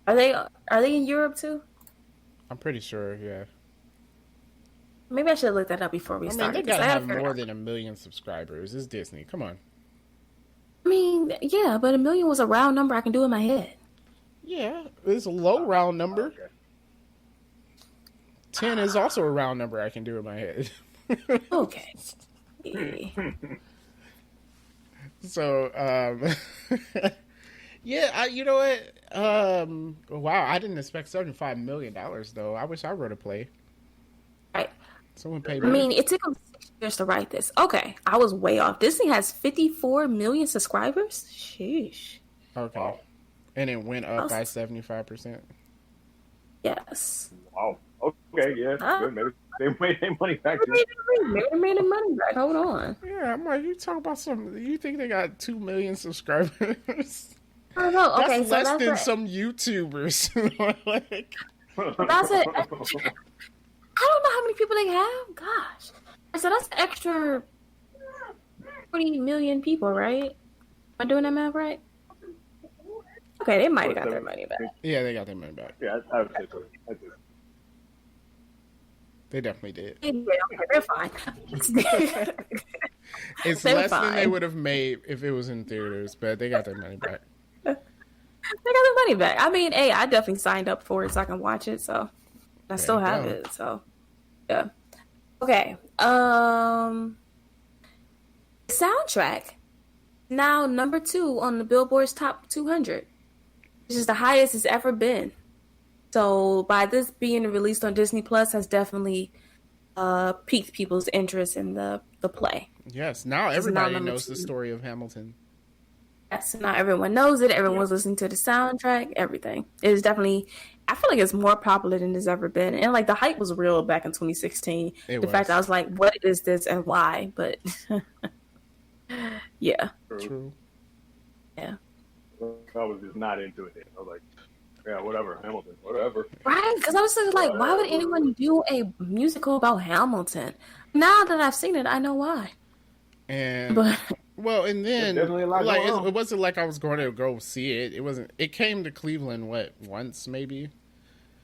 B: Are they in Europe too?
A: I'm pretty sure, yeah.
B: Maybe I should have looked that up before we
A: I mean,
B: started.
A: they
B: 'cause
A: gotta
B: I
A: have
B: haven't
A: more
B: heard-
A: than 1 million subscribers. It's Disney. Come on.
B: I mean, yeah, but 1 million was a round number I can do in my head.
A: Yeah, it's a low round number.
D: Okay.
A: 10 is also a round number I can do in my head.
B: Okay. Yeah.
A: So, yeah, you know what? Wow, I didn't expect $75 million though. I wish I wrote a play.
B: Right.
A: Someone paid
B: I
A: me.
B: mean, it took them 6 years to write this. Okay, I was way off. Disney has 54 million subscribers. Sheesh.
A: Okay.
D: Wow.
A: And it went up by 75%.
B: Yes.
D: Wow. Okay, yeah.
B: Huh?
D: Good. Maybe they made their money back then.
B: Maybe they made the money back. Hold on.
A: Yeah, I'm like, you talk about some. You think they got 2 million subscribers?
B: I don't know. Okay,
A: That's
B: so
A: less than
B: it.
A: some YouTubers. Like,
B: That's it. I don't know how many people they have. Gosh. So that's an extra 40 million people, right? Am I doing that math right? Okay, they might have got their money back.
A: yeah, they got their money back.
D: Yeah, I would say so. I do.
A: They definitely did.
B: Yeah, okay, they're fine.
A: It's
B: They were
A: less than they
B: fine.
A: would have made if it was in theaters, but they got their money back.
B: They got their money back. I mean, hey, I definitely signed up for it so I can watch it, so I still
A: you
B: have
A: go.
B: it, so yeah. Okay. Soundtrack. Now number 2 on the Billboard's Top 200. Which is the highest it's ever been. So by this being released on Disney Plus has definitely piqued people's interest in the play.
A: Yes, now
B: is
A: everybody
B: now number
A: knows the
B: 2.
A: story of Hamilton.
B: Yes, not everyone knows it. Everyone's listening to the soundtrack, everything. It is definitely, I feel like it's more popular than it's ever been. And like the hype was real back in 2016.
A: It
B: The fact
A: was.
B: that I was like, what is this and why? But yeah,
A: True.
B: yeah.
D: I was just not into it. I was like, yeah, whatever, Hamilton, whatever.
B: Right? Because I was just like, why would anyone do a musical about Hamilton? Now that I've seen it, I know why.
A: And
B: But
A: well, and then
D: There's definitely a lot
A: like
D: going on.
A: it wasn't like I was going to go see it. It wasn't. It came to Cleveland once maybe,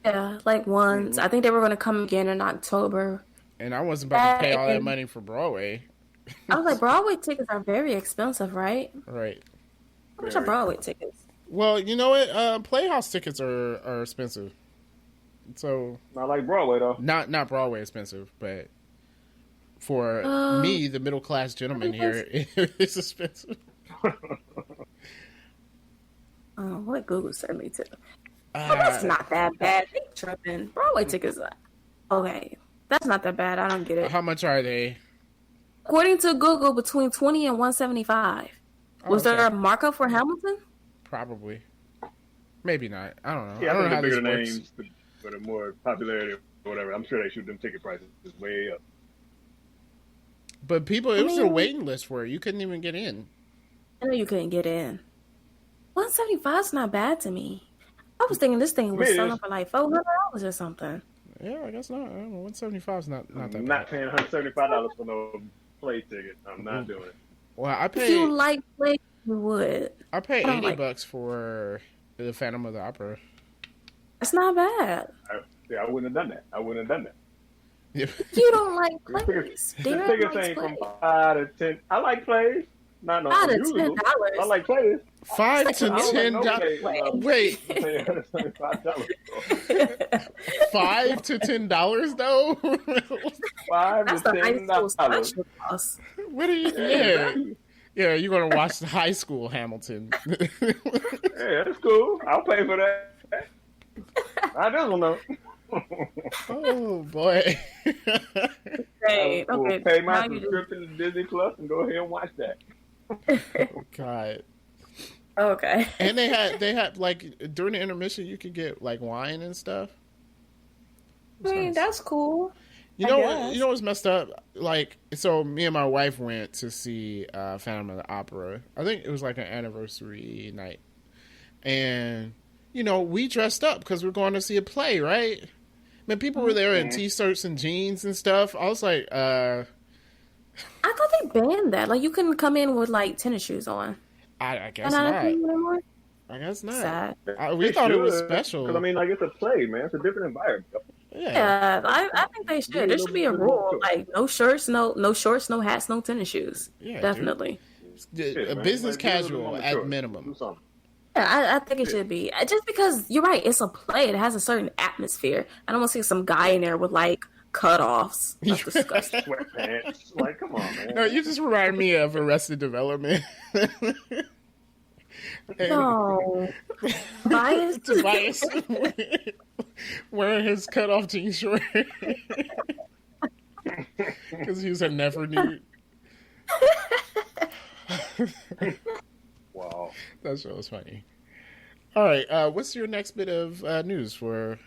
B: yeah, like once. I think they were going to come again in October.
A: and I wasn't about to pay all that
B: And-
A: money for Broadway.
B: I was like, Broadway tickets are very expensive, right?
A: Right.
B: How much are Broadway tickets?
A: Well, you know what? Playhouse tickets are expensive. So
D: Not like Broadway though.
A: not Broadway expensive, but for me, the middle class gentleman here, it's expensive.
B: What Google sent me to? Oh, that's not that bad. They tripping. Broadway tickets. Okay, that's not that bad. I don't get it.
A: How much are they?
B: According to Google, between 20 and 175. Was
A: okay.
B: there a markup for Hamilton?
A: Probably. Maybe not. I don't know.
D: Yeah,
A: I don't know
D: I
A: how
D: think
A: this
D: the bigger
A: works.
D: names for the more popularity or whatever. I'm sure they shoot them ticket prices way up.
A: But people, it was a
B: mean-
A: waiting list for it. You couldn't even get in.
B: I know you couldn't get in. 175 is not bad to me. I was thinking this thing was
D: It
B: selling
D: is.
B: for like $400 or something.
A: Yeah, I guess not. I don't know. 175 is not that
D: I'm
A: bad.
D: not paying $175 for no play ticket. I'm not doing it.
A: Well, I
B: If you
A: paid
B: like play, you would.
A: I paid
B: I don't
A: $80
B: like-
A: bucks for the Phantom of the Opera.
B: That's not bad.
D: I wouldn't have done that. I wouldn't have done that.
B: You don't like
D: The
B: plays.
D: tickets
B: Darren likes
D: ain't from
B: plays.
D: 5 to 10. I like plays. Not no
B: $5 to
D: unusual.
B: $10.
D: I like plays.
A: $5 to
D: I don't like no
A: $10.
D: plays.
A: Wait,
D: $5
A: $5 to $10 though?
B: That's the high school
D: $10.
B: special cost.
A: What are you? Yeah, yeah. You're gonna watch the high school Hamilton.
D: Yeah, that's cool. I'll pay for that. I just don't know.
A: Oh boy.
B: Hey,
D: I will
B: okay.
D: pay my
B: now you just-
D: subscription to Disney Plus and go ahead and watch that.
A: God.
B: Okay.
A: And they had like during the intermission, you could get like wine and stuff.
B: I mean, that's cool.
A: You
B: I
A: know,
B: guess.
A: you know what's messed up? Like, so me and my wife went to see Phantom of the Opera. I think it was like an anniversary night, and you know, we dressed up because we're going to see a play, right? Man, people were there in t-shirts and jeans and stuff. I was like,
B: I thought they banned that. Like, you couldn't come in with like tennis shoes on.
A: I guess
B: And I
A: not.
B: don't think anymore.
A: I guess not.
B: Sad.
A: We
D: They
A: thought it was
D: should,
A: special.
D: 'cause, I mean, like, it's a play, man. It's a different environment.
A: Yeah.
B: Yeah, I think they should. There should be a rule like no shirts, no shorts, no hats, no tennis shoes.
A: Yeah,
B: Definitely.
A: A
D: man.
A: business
D: Like, give it a
A: casual
D: moment,
A: at
D: sure.
A: minimum.
D: Do something.
B: Yeah, I think it should be. Just because you're right, it's a play. It has a certain atmosphere. I don't want to see some guy in there with like cutoffs. That's disgusting.
D: Sweatpants. Like, come on, man.
A: No, you just remind me of Arrested Development.
B: No. Bias?
A: Tobias wearing his cutoff jean short. Because he was a never nude.
D: Wow.
A: That show was funny. All right, what's your next bit of news or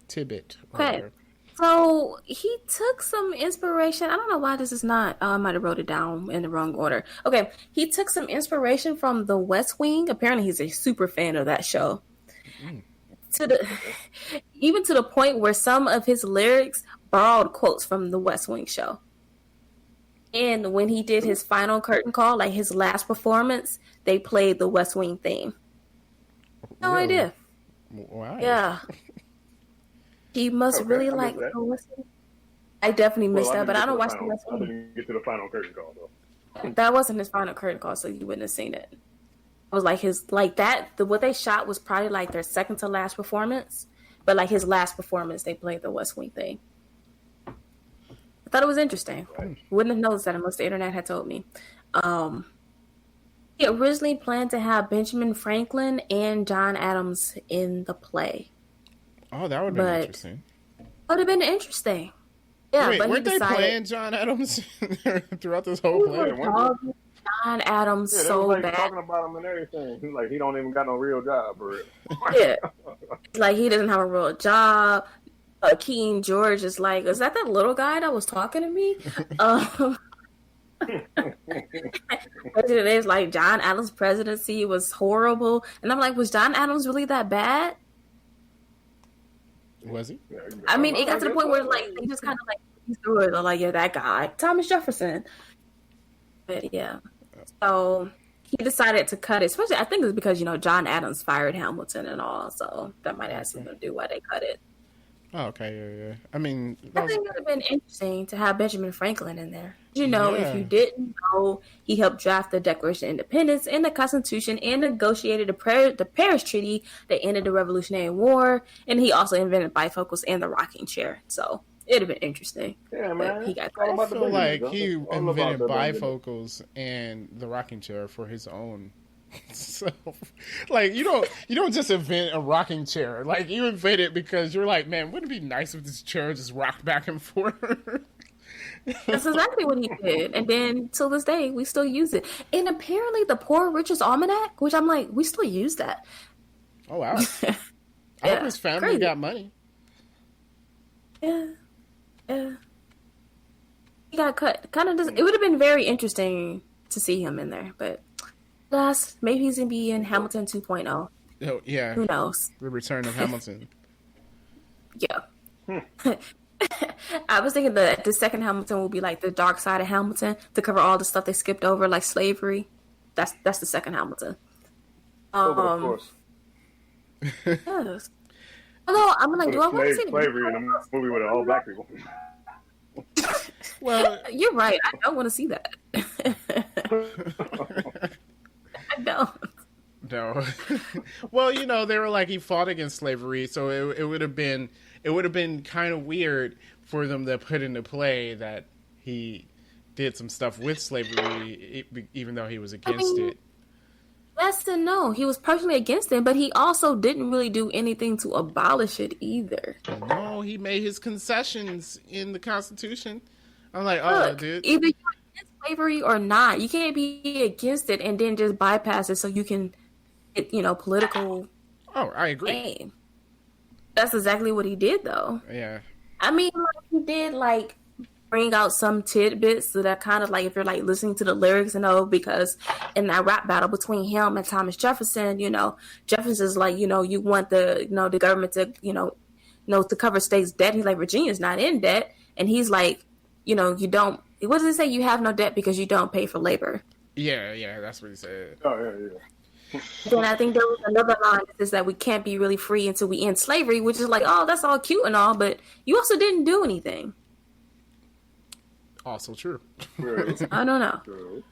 A: tidbit?
B: Okay. So he took some inspiration. I don't know why this is not. I might have wrote it down in the wrong order. Okay, he took some inspiration from The West Wing. Apparently, he's a super fan of that show. Even to the point where some of his lyrics borrowed quotes from The West Wing show. And when he did his final curtain call, like his last performance, they played the West Wing theme. No
A: Really?
B: idea.
A: Wow.
B: Yeah. He must
D: Okay,
B: really
D: I
B: like
D: missed that.
B: the West Wing. I definitely missed that, but I don't watch the
D: final.
B: West
D: I
B: Wing.
D: didn't get to the final curtain call though.
B: That wasn't his final curtain call, so you wouldn't have seen it. It was like his like that. What they shot was probably like their second to last performance, but like his last performance, they played the West Wing thing. I thought it was interesting.
D: Right.
B: Wouldn't have noticed that unless the internet had told me. He originally planned to have Benjamin Franklin and John Adams in the play.
A: Oh, that would have been
B: But-
A: interesting.
B: Would have been interesting. Yeah,
A: Wait,
B: but he
A: weren't they
B: decided.
A: playing John Adams throughout this whole play?
D: weren't
B: Dogging John Adams
D: Yeah, they
B: so
D: was like
B: bad.
D: talking about him and everything. He's like he don't even got no real job for it.
B: Yeah. Like he doesn't have a real job. King George is like, is that little guy that was talking to me? It's like John Adams' presidency was horrible, and I'm like, was John Adams really that bad?
A: Was he?
D: Yeah,
B: I mean, it got to the point where like they just kind of like he threw it. They're like, yeah, that guy, Thomas Jefferson. But yeah, so he decided to cut it. Especially, I think it's because John Adams fired Hamilton and all, so that might have something to do why they cut it.
A: Oh, okay, yeah. I mean,
B: I think it would have been interesting to have Benjamin Franklin in there. If
A: Yeah.
B: you didn't know, he helped draft the Declaration of Independence and the Constitution and negotiated the Paris Treaty that ended the Revolutionary War. And he also invented bifocals and the rocking chair. So it'd have been interesting.
D: Yeah,
B: But
D: man.
B: he got
D: It's all
A: I
D: about the
A: feel like
D: Benjamins,
A: he
D: huh? It's all about
A: invented
D: the Benjamins.
A: bifocals and the rocking chair for his own. So, like, you don't just invent a rocking chair. Like, you invent it because you're like, man, wouldn't it be nice if this chair just rocked back and forth?
B: That's exactly what he did. And then till this day, we still use it. And apparently the Poor Richard's Almanac, which I'm like, we still use that.
A: Oh wow! I hope
B: Yeah,
A: his family
B: crazy.
A: got money.
B: Yeah. He got cut. It would have been very interesting to see him in there, but alas, maybe he's gonna be in Hamilton 2.0.
A: Oh yeah,
B: Who knows?
A: the return of Hamilton.
B: Yeah. I was thinking that the second Hamilton will be like the dark side of Hamilton to cover all the stuff they skipped over, like slavery. That's the second Hamilton.
D: Oh, but of course,
B: Yes. Although I'm like, do I want to see
D: slavery in a movie with all black people.
A: Well,
B: You're right. I don't want to see that. I don't.
A: no. Well, they were like he fought against slavery, so it would have been kind of weird for them to put into play that he did some stuff with slavery, even though he was against it.
B: Yes and no. He was personally against it, but he also didn't really do anything to abolish it either.
A: No, he made his concessions in the Constitution. I'm like, oh,
B: Look,
A: dude.
B: either you're against slavery or not. You can't be against it and then just bypass it so you can get, political
A: Oh, I agree.
B: gain. That's exactly what he did, though.
A: Yeah.
B: I mean, like, he did, like, bring out some tidbits so that kind of, like, if you're, like, listening to the lyrics, because in that rap battle between him and Thomas Jefferson, Jefferson's like, you want the, the government to, to cover states' debt. He's like, Virginia's not in debt. And he's like, you don't, what does it say? You have no debt because you don't pay for labor.
A: Yeah, that's what he said.
D: Oh yeah.
B: Then I think there was another line that says that we can't be really free until we end slavery, which is like, oh, that's all cute and all, but you also didn't do anything.
A: Also true.
D: True.
B: I don't know.
D: True.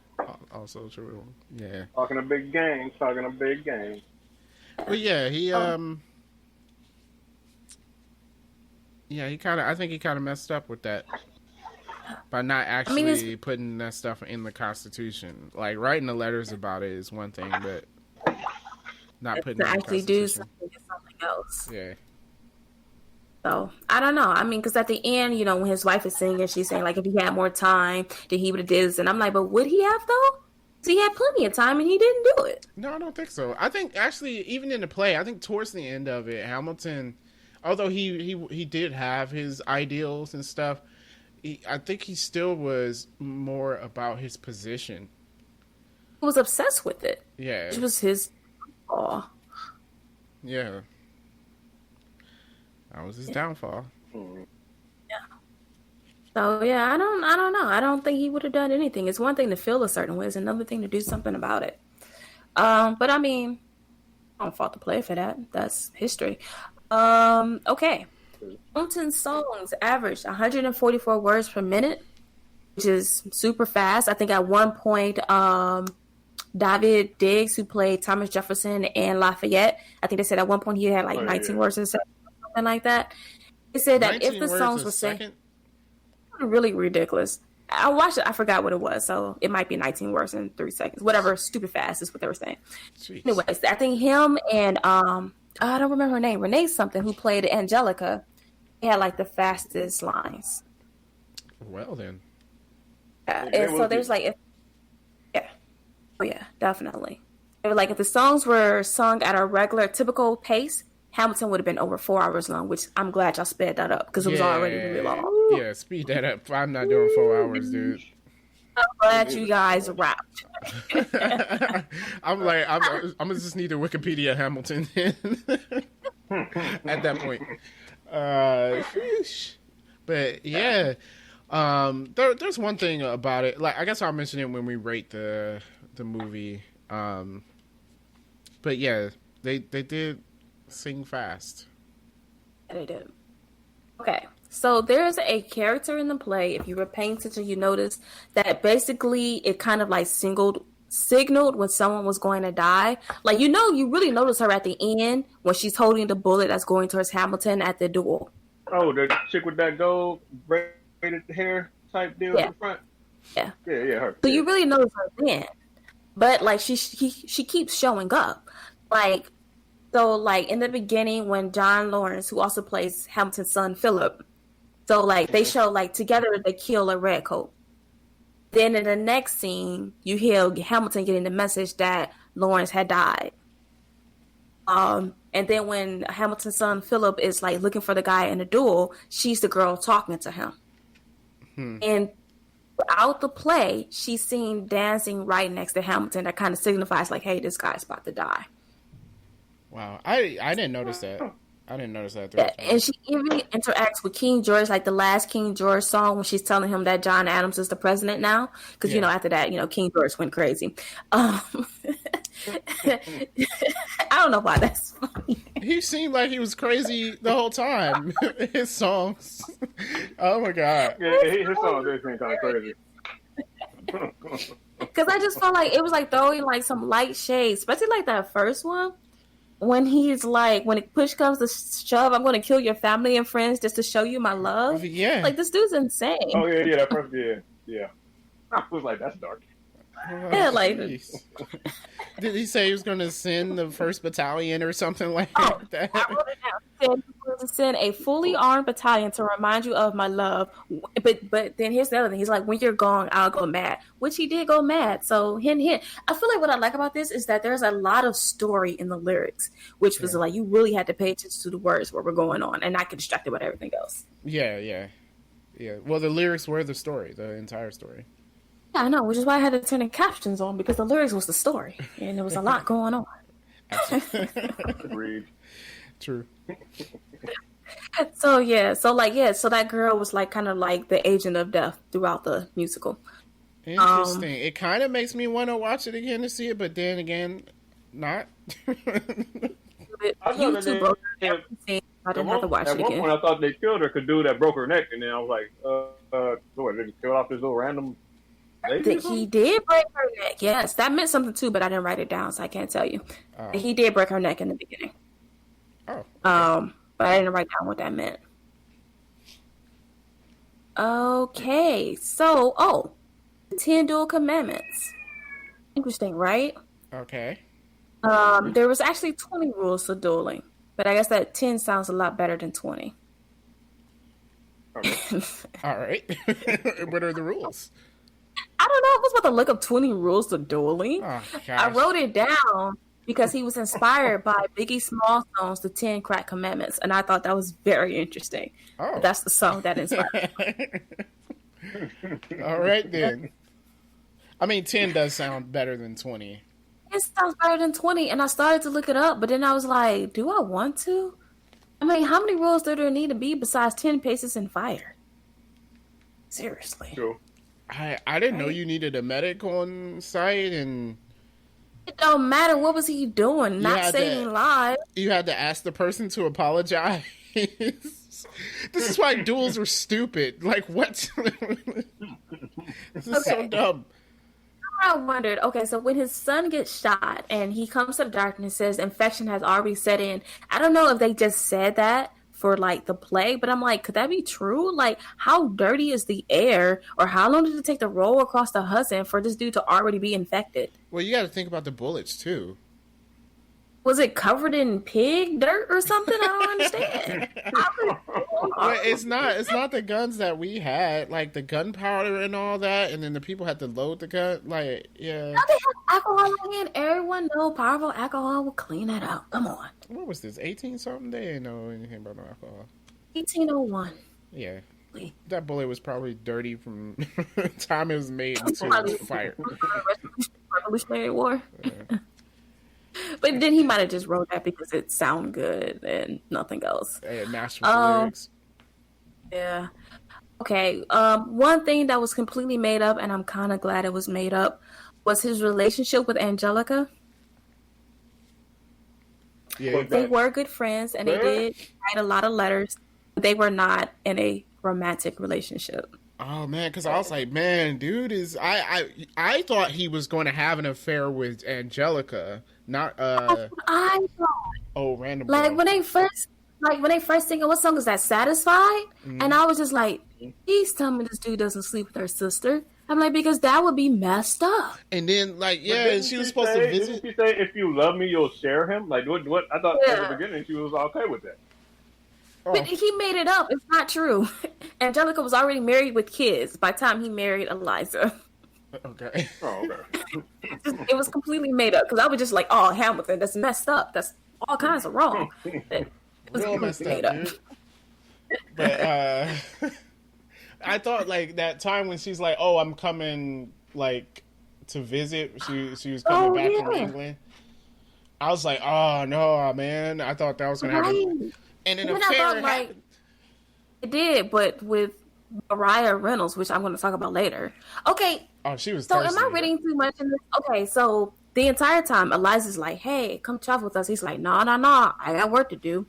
A: Also true. Yeah.
D: Talking a big game. Talking a big game.
A: But yeah, he I think he kind of messed up with that by not actually putting that stuff in the Constitution. Like writing the letters about it is one thing, but not putting it
B: To
A: in the
B: actually do
A: Constitution.
B: something else.
A: Yeah.
B: So I don't know. I mean, because at the end, when his wife is singing, she's saying like, if he had more time, then he would have did this. And I'm like, but would he have though? 'Cause he had plenty of time and he didn't do it.
A: No, I don't think so. I think actually, even in the play, I think towards the end of it, Hamilton, although he did have his ideals and stuff, I think he still was more about his position.
B: He was obsessed with it.
A: Yeah,
B: It was his. Oh,
A: yeah. That was his downfall.
B: so yeah, I don't know. I don't think he would have done anything. It's one thing to feel a certain way; it's another thing to do something about it. But I mean, I don't fault the play for that. That's history. Okay. Hamilton's songs averaged 144 words per minute, which is super fast. I think at one point, David Diggs, who played Thomas Jefferson and Lafayette, I think they said at one point he had like 19 words or something like that. They said that if the songs were sang, really ridiculous. I watched it. I forgot what it was, so it might be 19 words in 3 seconds. Whatever, stupid fast is what they were saying.
A: Jeez.
B: Anyways, I think him and I don't remember her name, Renee something, who played Angelica, they had like the fastest lines.
A: Well then,
B: And so there's like, oh yeah, definitely. They were like, if the songs were sung at a regular, typical pace, Hamilton would have been over 4 hours long, which I'm glad y'all sped that up because it was already really long.
A: Yeah, speed that up. I'm not doing 4 hours, dude.
B: I'm glad you guys rapped.
A: I'm gonna just need to Wikipedia Hamilton at that point. Sheesh. But yeah, there's one thing about it. Like I guess I'll mention it when we rate the movie. But yeah, they did sing fast.
B: Yeah, they did. Okay. So there's a character in the play, if you were paying attention, you noticed that basically it kind of like signaled when someone was going to die. Like, you really notice her at the end when she's holding the bullet that's going towards Hamilton at the duel.
D: Oh, the chick with that gold braided hair type deal in the front?
B: Yeah,
D: her.
B: So you really notice her then. But like she keeps showing up. Like, so like in the beginning when John Lawrence, who also plays Hamilton's son Philip, so like they show like together they kill a redcoat. Then in the next scene, you hear Hamilton getting the message that Lawrence had died. And then when Hamilton's son Philip is like looking for the guy in the duel, she's the girl talking to him. And throughout the play, she's seen dancing right next to Hamilton. That kind of signifies like, hey, this guy's about to die.
A: Wow, I didn't notice that. I didn't notice that.
B: Yeah, and she even interacts with King George, like the last King George song when she's telling him that John Adams is the president now. Because, after that, King George went crazy. I don't know why that's funny.
A: He seemed like he was crazy the whole time. His songs. Oh, my God.
D: Yeah, his songs did seem kind of crazy.
B: Because I just felt like it was like throwing like some light shade, especially like that first one. When he's like, when push comes to shove, I'm going to kill your family and friends just to show you my love.
A: Yeah.
B: Like, this dude's insane.
D: Oh, yeah, that first, yeah. I was like, that's dark.
B: Yeah, like...
A: Did he say he was going to send the 1st Battalion or something like that?
B: I wrote it down. He said he was going to send a fully armed battalion to remind you of my love. But then here's the other thing. He's like, when you're gone, I'll go mad. Which he did go mad. So, hint. I feel like what I like about this is that there's a lot of story in the lyrics, which was like, you really had to pay attention to the words, what were going on, and not get distracted by everything else.
A: Yeah. Well, the lyrics were the story, the entire story.
B: Yeah, I know, which is why I had to turn the captions on, because the lyrics was the story, and there was a lot going on.
D: Agreed.
A: True.
B: So that girl was like kind of like the agent of death throughout the musical.
A: Interesting. It kind of makes me want to watch it again to see it, but then again, not.
B: YouTube broke her everything. I didn't have to watch it again.
D: At one point, I thought they killed her because dude that broke her neck, and then I was like, what, they just killed off this little random lady?
B: He did break her neck. Yes, that meant something too, but I didn't write it down, so I can't tell you. He did break her neck in the beginning.
A: Oh.
B: But I didn't write down what that meant. Okay, so the 10 dual commandments. Interesting, right?
A: Okay.
B: There was actually 20 rules to dueling, but I guess that 10 sounds a lot better than 20.
A: All right. What are the rules?
B: I don't know. I was about to look up 20 rules to dueling.
A: Oh,
B: I
A: gosh.
B: wrote it down because he was inspired by Biggie Smallstone's The 10 Crack Commandments, and I thought that was very interesting.
A: Oh.
B: That's the song that inspired me.
A: All right, then. I mean, 10 does sound better than 20.
B: It sounds better than 20, and I started to look it up, but then I was like, do I want to? I mean, how many rules do there need to be besides 10 paces and fire? Seriously.
D: True.
A: I didn't know you needed a medic on site, and
B: It don't matter what was he doing, not
A: had
B: saving
A: to-
B: lives.
A: you had to ask the person to apologize. This is why duels are stupid. Like, what? This is so
B: Okay.
A: dumb.
B: I wondered, okay, so when his son gets shot and he comes to the doctor and says infection has already set in, I don't know if they just said that for like the play, but I'm like, could that be true? Like, how dirty is the air, or how long did it take to roll across the Hudson for this dude to already be infected?
A: Well, you got to think about the bullets, too.
B: Was it covered in pig dirt or something? I don't understand.
A: Well, it's not the guns that we had, like the gunpowder and all that, and then the people had to load the gun. Like, yeah.
B: Now they have alcohol in. Everyone know powerful alcohol will clean that out. Come on.
A: What was this, 18 something? They didn't know anything about no alcohol.
B: 1801.
A: Yeah.
B: Wait.
A: That bullet was probably dirty from the time it was made until
B: Probably-
A: it was fired.
B: Revolutionary War.
A: Yeah.
B: But then he might have just wrote that because it sounded good and nothing else.
A: They had masterful lyrics.
B: Yeah. Okay. One thing that was completely made up, and I'm kind of glad it was made up, was his relationship with Angelica.
A: Yeah.
B: They were good friends, and they did write a lot of letters. But they were not in a romantic relationship.
A: Oh man, because I was like, man, dude is I thought he was going to have an affair with Angelica, not
B: I thought,
A: random.
B: like
A: girl.
B: when they first sing, what song is that? Satisfied, and I was just like, please tell me this dude doesn't sleep with her sister. I'm like, because that would be messed up.
A: And then like
D: But
A: yeah,
D: didn't
A: she was
D: she
A: supposed
D: say,
A: to visit.
D: Didn't she say, if you love me, you'll share him? Like, what? I thought at
B: Yeah.
D: the beginning she was okay with that.
A: Oh,
B: But he made it up. It's not true. Angelica was already married with kids by the time he married Eliza.
A: okay.
D: Oh, okay.
B: It was completely made up because I was just like, oh, Hamilton, that's messed up. That's all kinds of wrong. It was
A: Real
B: completely
A: messed
B: made
A: up,
B: up.
A: dude. But I thought like that time when she's like, "Oh, I'm coming like to visit." She was coming
B: Oh,
A: back from
B: yeah.
A: England. I was like, "Oh no, man!" I thought that was gonna happen.
B: Right.
A: And an
B: Even I
A: affair
B: thought, like,
A: happened.
B: it did, but with Mariah Reynolds, which I'm going to talk about later. Okay,
A: Oh, she was.
B: so
A: thirsty.
B: am I reading too much in this? Okay, so the entire time, Eliza's like, hey, come travel with us. He's like, no, I got work to do.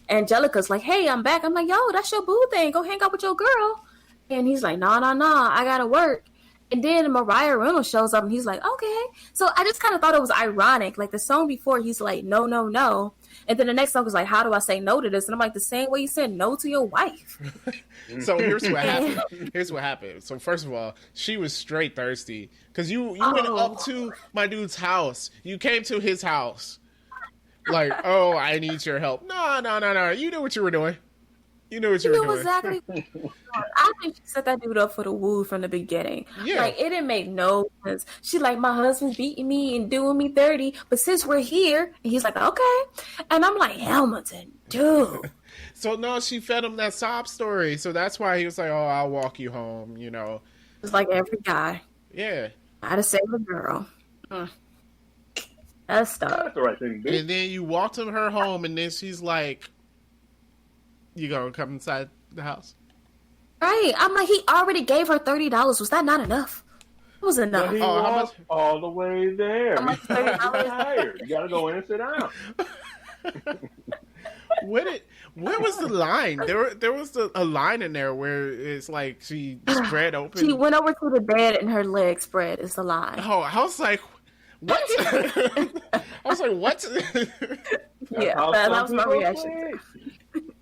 B: Angelica's like, hey, I'm back. I'm like, yo, that's your boo thing. Go hang out with your girl. And he's like, no, I got to work. And then Mariah Reynolds shows up and he's like, okay. So I just kind of thought it was ironic. Like the song before, he's like, no, no, no. And then the next song was like, how do I say no to this? And I'm like, the same way you said no to your wife.
A: So here's what happened. Here's what happened. So first of all, she was straight thirsty because you went
B: Oh.
A: up to my dude's house. You came to his house. Like, oh, I need your help. No. You knew what you were doing. You knew what you
B: You
A: were
B: knew
A: doing.
B: exactly what you were doing. I think she set that dude up for the woo from the beginning.
A: Yeah.
B: Like, it didn't make no sense. She like, my husband's beating me and doing me dirty, but since we're here, and he's like, okay. And I'm like, Hamilton, dude.
A: So no, she fed him that sob story. So that's why he was like, "Oh, I'll walk you home." You know,
B: It's like every guy.
A: yeah.
B: Gotta save a girl. That's stuff.
D: That's the right thing to do.
A: And then you walked him her home, and then she's like, "You gonna come inside the house?"
B: Right. I'm like, he already gave her $30. Was that not enough? It was enough.
D: But he
A: Oh, how
D: walked all the way there.
B: How much
D: He's so
B: $30?
D: tired. You gotta go in and sit down.
A: Where was the line? There was a line in there where it's like she spread open.
B: She went over to the bed and her legs spread. It's a lie.
A: Oh, I was like, what? I was like, what?
B: Yeah,
D: How
B: that
D: some
B: was my
D: people
B: reaction.
D: sleep.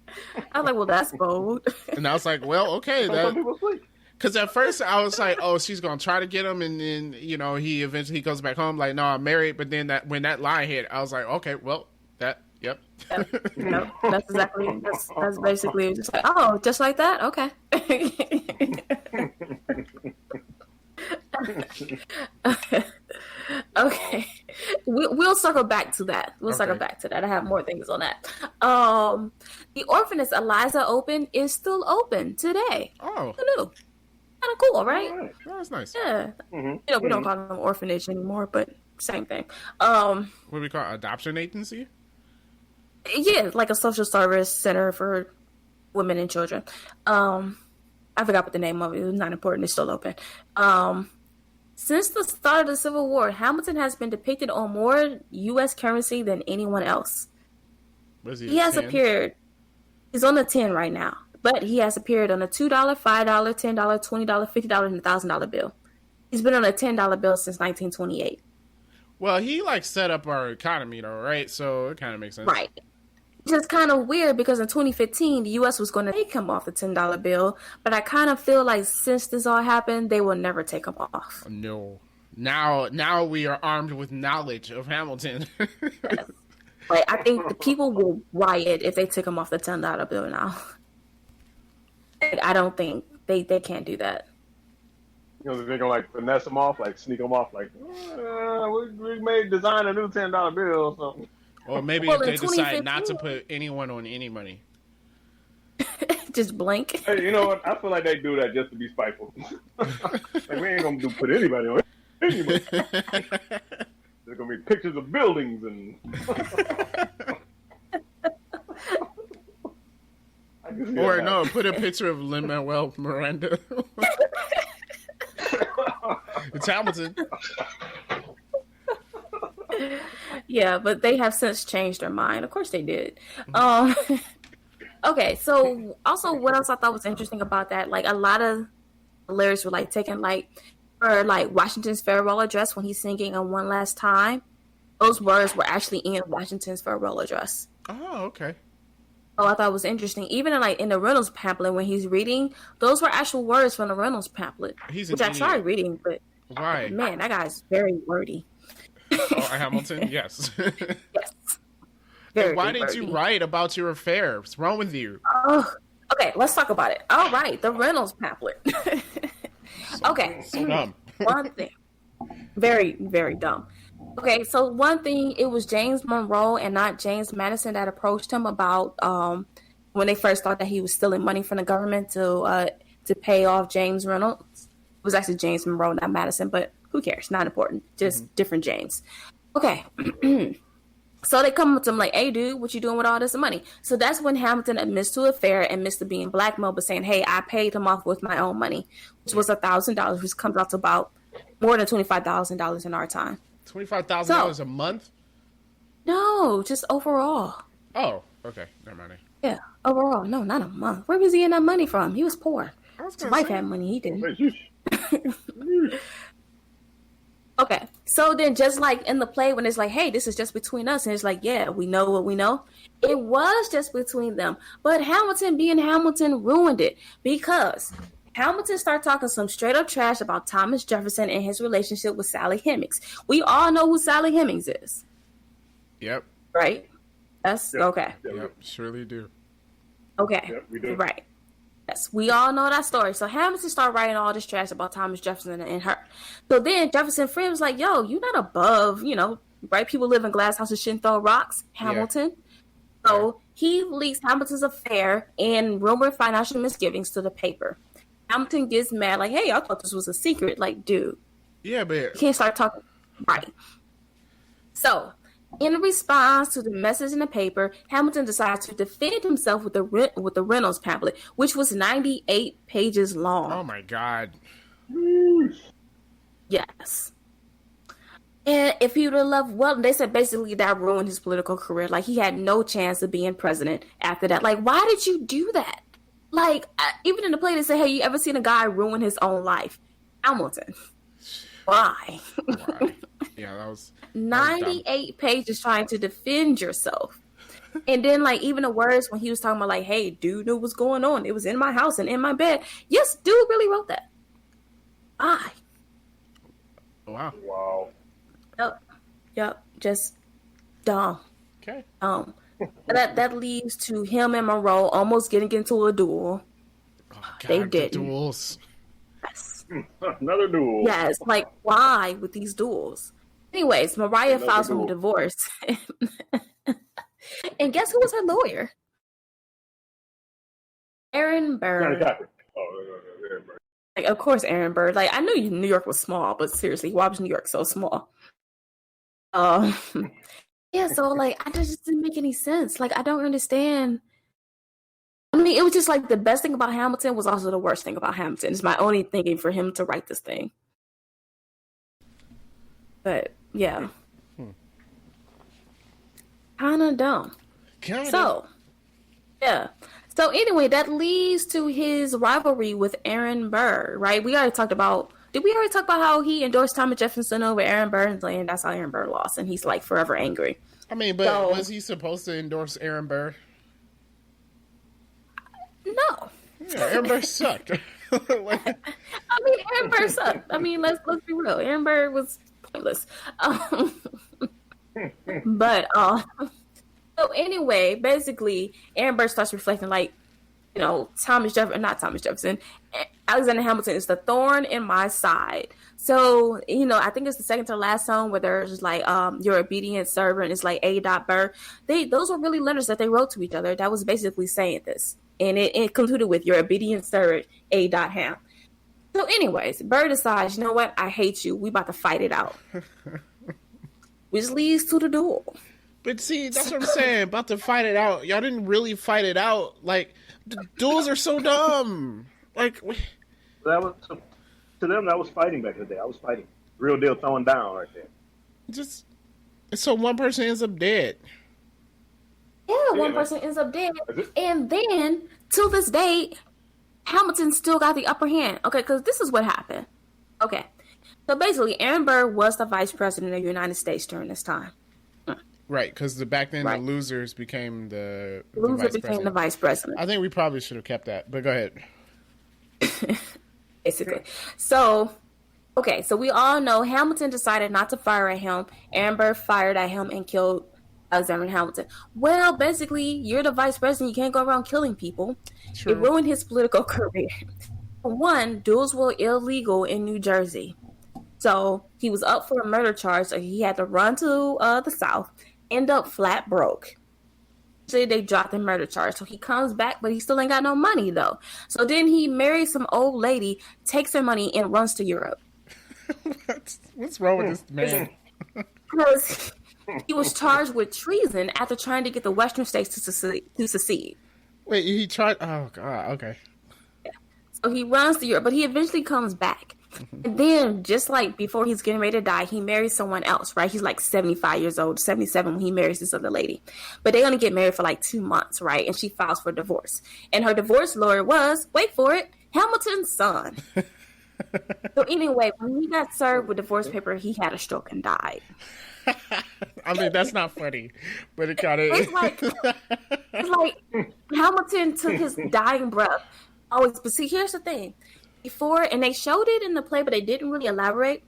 B: I was like, well, that's bold.
A: And I was like, well, okay,
D: Some
A: that.
D: people sleep.
A: Because at first I was like, oh, she's gonna try to get him, and then he eventually goes back home like, no, I'm married. But then when that line hit, I was like, okay, well, Yep.
B: Yep. That's basically just like, oh, just like that? Okay. Okay. We'll circle back to that. Circle back to that. I have more things on that. The orphanage Eliza opened is still open today.
A: Oh.
B: Who knew? Kind of cool, right?
D: All right.
A: Oh, that's nice.
B: Yeah. We don't call them orphanage anymore, but same thing.
A: What do we call it? Adoption agency?
B: Yeah, like a social service center for women and children. I forgot what the name of it. It was not important. It's still open. Since the start of the Civil War, Hamilton has been depicted on more U.S. currency than anyone else.
A: Was
B: He has
A: 10?
B: appeared. He's on the 10 right now, but he has appeared on a $2, $5, $10, $20, $50, and $1,000 bill. He's been on a $10 bill since 1928.
A: Well, he like set up our economy though, right? So it kind of makes sense.
B: Right. Which is kind of weird because in 2015, the U.S. was going to take him off the $10 bill, but I kind of feel like since this all happened, they will never take him off.
A: No. Now we are armed with knowledge of Hamilton.
B: Yes. Like, I think the people will riot if they take him off the $10 bill now. Like, I don't think they can't do that.
D: You know, they're gonna like finesse them off, like sneak them off, like we may design a new $10 bill or something.
A: Or maybe
B: Well,
A: if
B: in
A: they decide not to
B: 2015
A: put anyone on any money.
B: Just blink.
D: Hey, you know what? I feel like they do that just to be spiteful. Like we ain't gonna put anybody on anybody. There's gonna be pictures of buildings and.
A: Or no, put a picture of Lin-Manuel Miranda. It's Hamilton.
B: Yeah, but they have since changed their mind. Of course they did. Okay, so also what else I thought was interesting about that, like a lot of lyrics were like taken like, or like Washington's farewell address when he's singing on One Last Time. Those words were actually in Washington's farewell address.
A: Oh, okay.
B: Oh, I thought it was interesting. Even in the Reynolds pamphlet when he's reading, those were actual words from the Reynolds pamphlet,
A: He's an
B: which I
A: idiot.
B: tried reading, but
A: Why?
B: man, that guy's very wordy.
A: Oh, Hamilton? Yes.
B: Yes. Very
A: Why didn't you
B: wordy.
A: write about your affair? What's wrong with you?
B: Oh, okay, let's talk about it. All right, the Reynolds pamphlet. Okay,
A: So dumb.
B: one thing. Very, very dumb. Okay, so one thing, it was James Monroe and not James Madison that approached him about when they first thought that he was stealing money from the government to pay off James Reynolds. It was actually James Monroe, not Madison, but who cares? Not important. Just different James. Okay. So they come up to him like, hey, dude, what you doing with all this money? So that's when Hamilton admits to affair and admits to being blackmailed, but saying, hey, I paid him off with my own money, which was $1,000, which comes out to about more than $25,000 in our time.
A: $25,000 a month?
B: No, just overall.
A: Oh, okay. Never mind.
B: Yeah, overall. No, not a month. Where was he getting that money from? He was poor.
A: I was
B: His
A: gonna
B: wife
A: say,
B: had money. He didn't.
D: Hey,
B: Okay, so then just like in the play when it's like, hey, this is just between us, and it's like, yeah, we know what we know. It was just between them, but Hamilton being Hamilton ruined it because Hamilton started talking some straight up trash about Thomas Jefferson and his relationship with Sally Hemings. We all know who Sally Hemings is,
A: Yep.
B: right? That's
D: Yep.
B: okay.
A: Yep. Surely do.
B: Okay,
D: Yep, we do.
B: right. Yes, we all know that story. So Hamilton started writing all this trash about Thomas Jefferson and her. So then Jefferson Friend was like, yo, you're not above, white people live in glass houses, shouldn't throw rocks, Hamilton. Yeah. So he leaks Hamilton's affair and rumored financial misgivings to the paper. Hamilton gets mad, like, hey, I thought this was a secret. Like, dude,
A: Yeah, but
B: you can't start talking. Right. So in response to the message in the paper, Hamilton decides to defend himself with the Reynolds pamphlet, which was 98 pages long.
A: oh my God.
B: Yes. And if he would have left, well, they said basically that ruined his political career. Like, he had no chance of being president after that. Like, why did you do that? Like, even in the play, they say, hey, you ever seen a guy ruin his own life? Hamilton. Why?
A: Why? Yeah, that was
B: 98 pages trying to defend yourself. And then, like, even the words when he was talking about, like, hey, dude knew what's going on. It was in my house and in my bed. Yes, dude really wrote that. Why?
A: wow.
D: wow.
B: Yep. Just dumb.
A: Okay.
B: that leads to him and Monroe almost getting into a duel.
A: Oh, God,
B: They
A: the
B: didn't.
A: duels.
B: Yes.
D: Another duel.
B: Yes, like why with these duels? Anyways, Mariah
D: Another
B: files for
D: duel.
B: divorce. And guess who was her lawyer? Aaron
D: Johnny
B: Burr.
D: Cochran. Oh, Aaron Burr.
B: Like, of course, Aaron Burr. Like, I knew New York was small, but seriously, why was New York so small? Um, yeah, so like, I just didn't make any sense. Like, I don't understand. I mean, it was just like the best thing about Hamilton was also the worst thing about Hamilton. It's my only thinking for him to write this thing. But yeah, kind of dumb.
A: Kinda.
B: So, yeah. So anyway, that leads to his rivalry with Aaron Burr, right? We already talked about. Did we already talk about how he endorsed Thomas Jefferson over Aaron Burr, and that's how Aaron Burr lost, and he's like forever angry.
A: I mean, but
B: So-
A: was he supposed to endorse Aaron Burr?
B: No,
A: Yeah, Aaron Burr sucked. Like,
B: I mean Aaron Burr sucked. I mean, let's be real. Aaron Burr was pointless. But so anyway, basically, Aaron Burr starts reflecting like, you know, not Thomas Jefferson, Alexander Hamilton is the thorn in my side. So, you know, I think it's the second to last song where there's like, your obedient servant is like A. Burr. Those were really letters that they wrote to each other that was basically saying this. And it concluded with your obedient servant, A. Ham. So anyways, Burr decides, you know what? I hate you. We about to fight it out. Which leads to the duel.
A: but see, that's what I'm saying. About to fight it out. Y'all didn't really fight it out. Like, the duels are so dumb. Like,
D: That was to them. That was fighting back in the day. I was fighting. Real deal throwing down right there.
A: just so one person ends up dead.
B: Yeah, one
D: Yeah.
B: person ends up dead.
D: That's it.
B: And then, to this day, Hamilton still got the upper hand. Okay, because this is what happened. Okay. So basically, Aaron Burr was the vice president of the United States during this time.
A: Right, because back then
B: Right.
A: the losers became the
B: Loser
A: vice
B: became
A: president.
B: the vice president,
A: I think we probably should have kept that, but go ahead.
B: basically. So, okay, so we all know Hamilton decided not to fire at him. Aaron Burr fired at him and killed Alexander Hamilton. Well, basically, you're the vice president. You can't go around killing people.
A: True.
B: It ruined his political career. For one, duels were illegal in New Jersey. So he was up for a murder charge. So he had to run to the South, end up flat broke. So they dropped the murder charge. So he comes back, but he still ain't got no money, though. So then he marries some old lady, takes her money, and runs to Europe.
A: What's wrong with this man?
B: Because he was charged with treason after trying to get the Western states to secede.
A: Wait, he tried. Oh God. Okay.
B: So he runs to Europe, but he eventually comes back. And then, just like before he's getting ready to die, he marries someone else, right? He's like 75 years old, 77 when he marries this other lady. But they only get married for like 2 months, right? And she files for divorce. And her divorce lawyer was, wait for it, Hamilton's son. So anyway, when he got served with divorce paper, he had a stroke and died.
A: I mean, that's not funny, but it kind of.
B: It's like Hamilton took his dying breath. Always, but see, here's the thing. Before, and they showed it in the play, but they didn't really elaborate.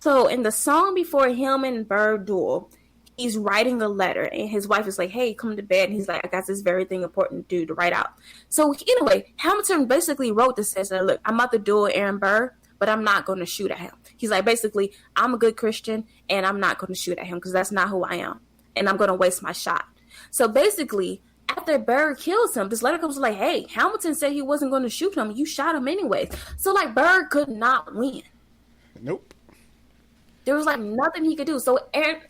B: So in the song before him and Burr duel, he's writing a letter, and his wife is like, "Hey, come to bed." And he's like, "I got this very thing important to do to write out." So anyway, Hamilton basically wrote this says, "Look, I'm about to duel Aaron Burr, but I'm not going to shoot at him." He's like, basically, I'm a good Christian, and I'm not going to shoot at him because that's not who I am, and I'm going to waste my shot. So basically, after Burr kills him, this letter comes like, "Hey, Hamilton said he wasn't going to shoot him. You shot him anyways." So like, Burr could not win.
A: Nope.
B: There was like nothing he could do. So Aaron,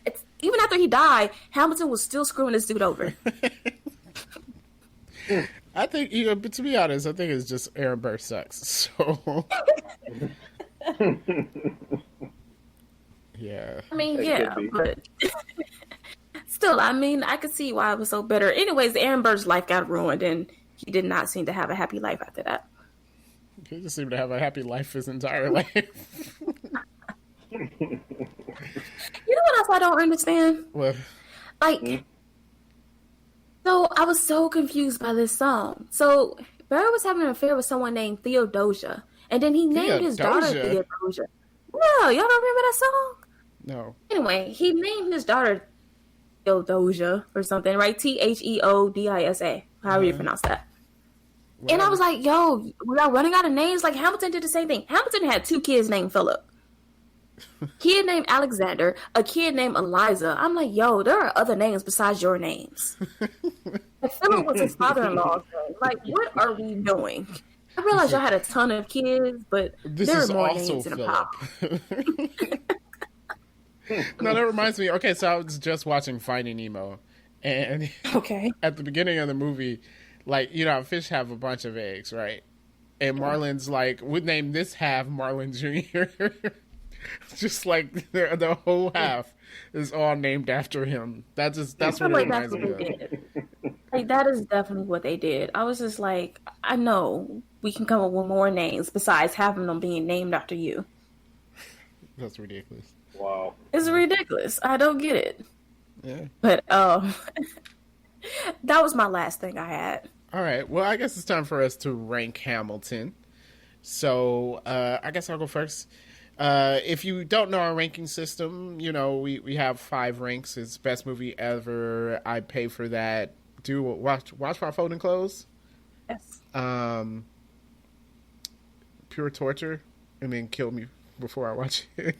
B: even after he died, Hamilton was still screwing this dude over.
A: I think, but to be honest, I think it's just Aaron Burr sucks. So. Yeah.
B: I mean,
D: It
B: yeah,
D: could be.
B: but still, I mean, I could see why it was so bitter. Anyways, Aaron Burr's life got ruined, and he did not seem to have a happy life after that.
A: He just seemed to have a happy life his entire life.
B: You know what else I don't understand?
A: Well,
B: Like, so I was so confused by this song. So Burr was having an affair with someone named Theodosia, and then he named his daughter
A: Theodosia?
B: Theodosia. No, y'all don't remember that song?
A: no.
B: Anyway, he named his daughter Theodosia or something, right? Theodisa, however you pronounce that. And I was like, yo, we are running out of names. Like Hamilton did the same thing. Hamilton had 2 kids named Philip. Kid named Alexander, a kid named Eliza. I'm like, yo, there are other names besides your names. And Philip was his father-in-law's name. Like, what are we doing? I realized y'all had a ton of kids, but there are more names in the pop.
A: No, that reminds me. Okay, so I was just watching Finding Nemo, and
B: Okay.
A: at the beginning of the movie, like, you know, fish have a bunch of eggs, right? And Marlin's like, would name this half Marlin Jr. Just like the whole half is all named after him. That's what it reminds me of.
B: Did. Like, that is definitely what they did. I was just like, I know we can come up with more names besides having them being named after you.
A: That's ridiculous.
D: Wow.
B: It's ridiculous. I don't get it.
A: Yeah.
B: But that was my last thing I had.
A: All right. Well, I guess it's time for us to rank Hamilton. So I guess I'll go first. If you don't know our ranking system, you know, we have 5 ranks. It's best movie ever. I pay for that. Watch while folding clothes.
B: Yes.
A: Pure torture, and then kill me before I watch it.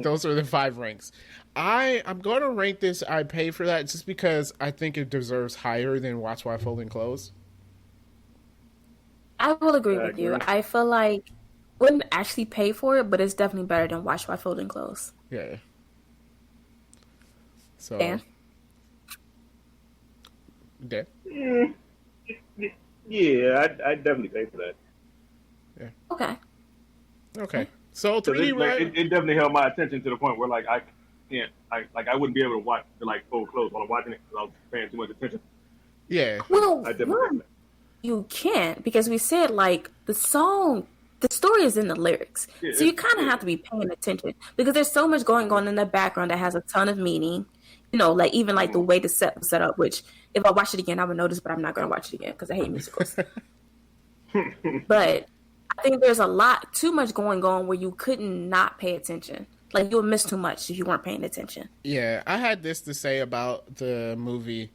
A: Those are the 5 ranks. I'm going to rank this I pay for that just because I think it deserves higher than Watch While Folding Clothes.
B: I will agree with you. I feel like wouldn't actually pay for it, but it's definitely better than Watch While Folding Clothes.
A: Yeah. So.
B: Dan?
A: Dan?
D: Yeah, I'd definitely pay for that.
A: Yeah.
B: Okay.
A: So 3D, right?
D: It definitely held my attention to the point where like I wouldn't be able to watch the like fold clothes while I'm watching it because I was paying too much attention.
A: Yeah.
B: Well,
D: I definitely
B: you can't because we said like the story is in the lyrics.
D: Yeah,
B: so you kind of have to be paying attention because there's so much going on in the background that has a ton of meaning. You know, like even like the way the set was set up, which if I watch it again, I would notice, but I'm not going to watch it again because I hate musicals. But I think there's too much going on where you couldn't not pay attention. Like you would miss too much if you weren't paying attention.
A: Yeah, I had this to say about the movie.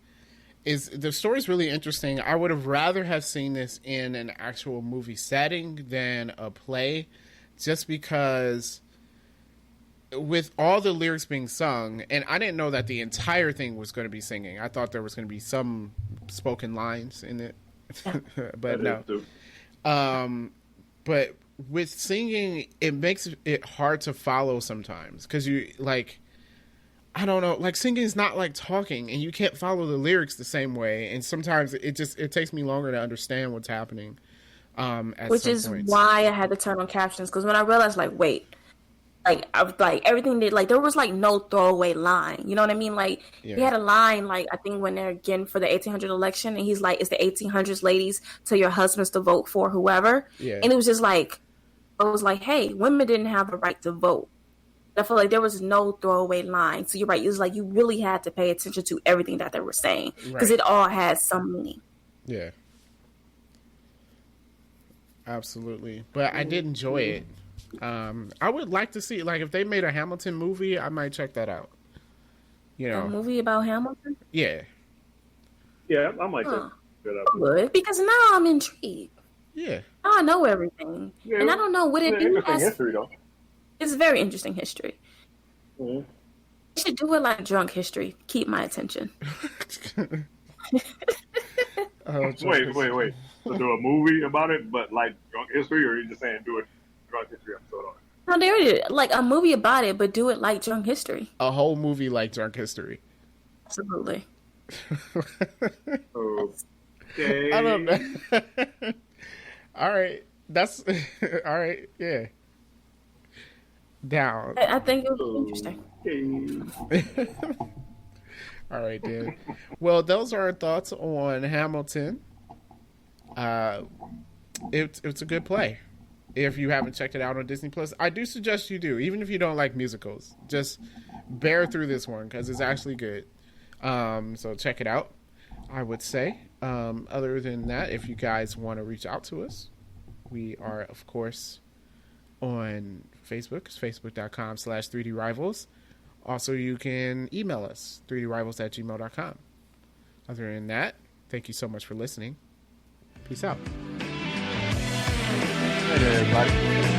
A: Is the story's really interesting. I would have rather have seen this in an actual movie setting than a play, just because with all the lyrics being sung, and I didn't know that the entire thing was going to be singing. I thought there was going to be some spoken lines in it, but no. But with singing, it makes it hard to follow sometimes because you like. I don't know, like singing is not like talking and you can't follow the lyrics the same way. And sometimes it takes me longer to understand what's happening.
B: Which is why I had to turn on captions. Cause when I realized like, wait, like I was like everything did, like there was like no throwaway line. You know what I mean? Like he had a line, like I think when they're again for the 1800 election and he's like, it's the 1800s ladies, tell your husbands to vote for whoever.
A: Yeah.
B: And it was just like, I was like, hey, women didn't have the right to vote. I feel like there was no throwaway line. So you're right. It was like you really had to pay attention to everything that they were saying because it all had some meaning.
A: Yeah. Absolutely. But I did enjoy it. I would like to see, like, if they made a Hamilton movie, I might check that out. You know,
B: A movie about Hamilton?
A: yeah.
D: Yeah, I might check that out.
B: I would, because now I'm intrigued.
A: Yeah.
B: Now I know everything.
D: Yeah,
B: and I don't know, would it be
D: interesting history though?
B: It's very interesting history.
D: Mm-hmm.
B: You should do it like drunk history. Keep my attention.
D: Wait. So do a movie about it, but like drunk history, or are you just saying do a drunk history episode on it?
B: No, there it is. Like a movie about it, but do it like drunk history.
A: A whole movie like Drunk History.
B: Absolutely.
D: Okay.
A: I don't know. All right. That's all right. Yeah. Down.
B: I think it would be interesting.
D: Okay.
A: All right, Dan. Well, those are our thoughts on Hamilton. It's a good play. If you haven't checked it out on Disney Plus, I do suggest you do. Even if you don't like musicals, just bear through this one because it's actually good. So check it out. I would say. Other than that, if you guys want to reach out to us, we are of course on Facebook. It's facebook.com/3drivals. Also, you can email us, 3drivals@gmail.com. Other than that, thank you so much for listening. Peace out.
D: Hey there, everybody.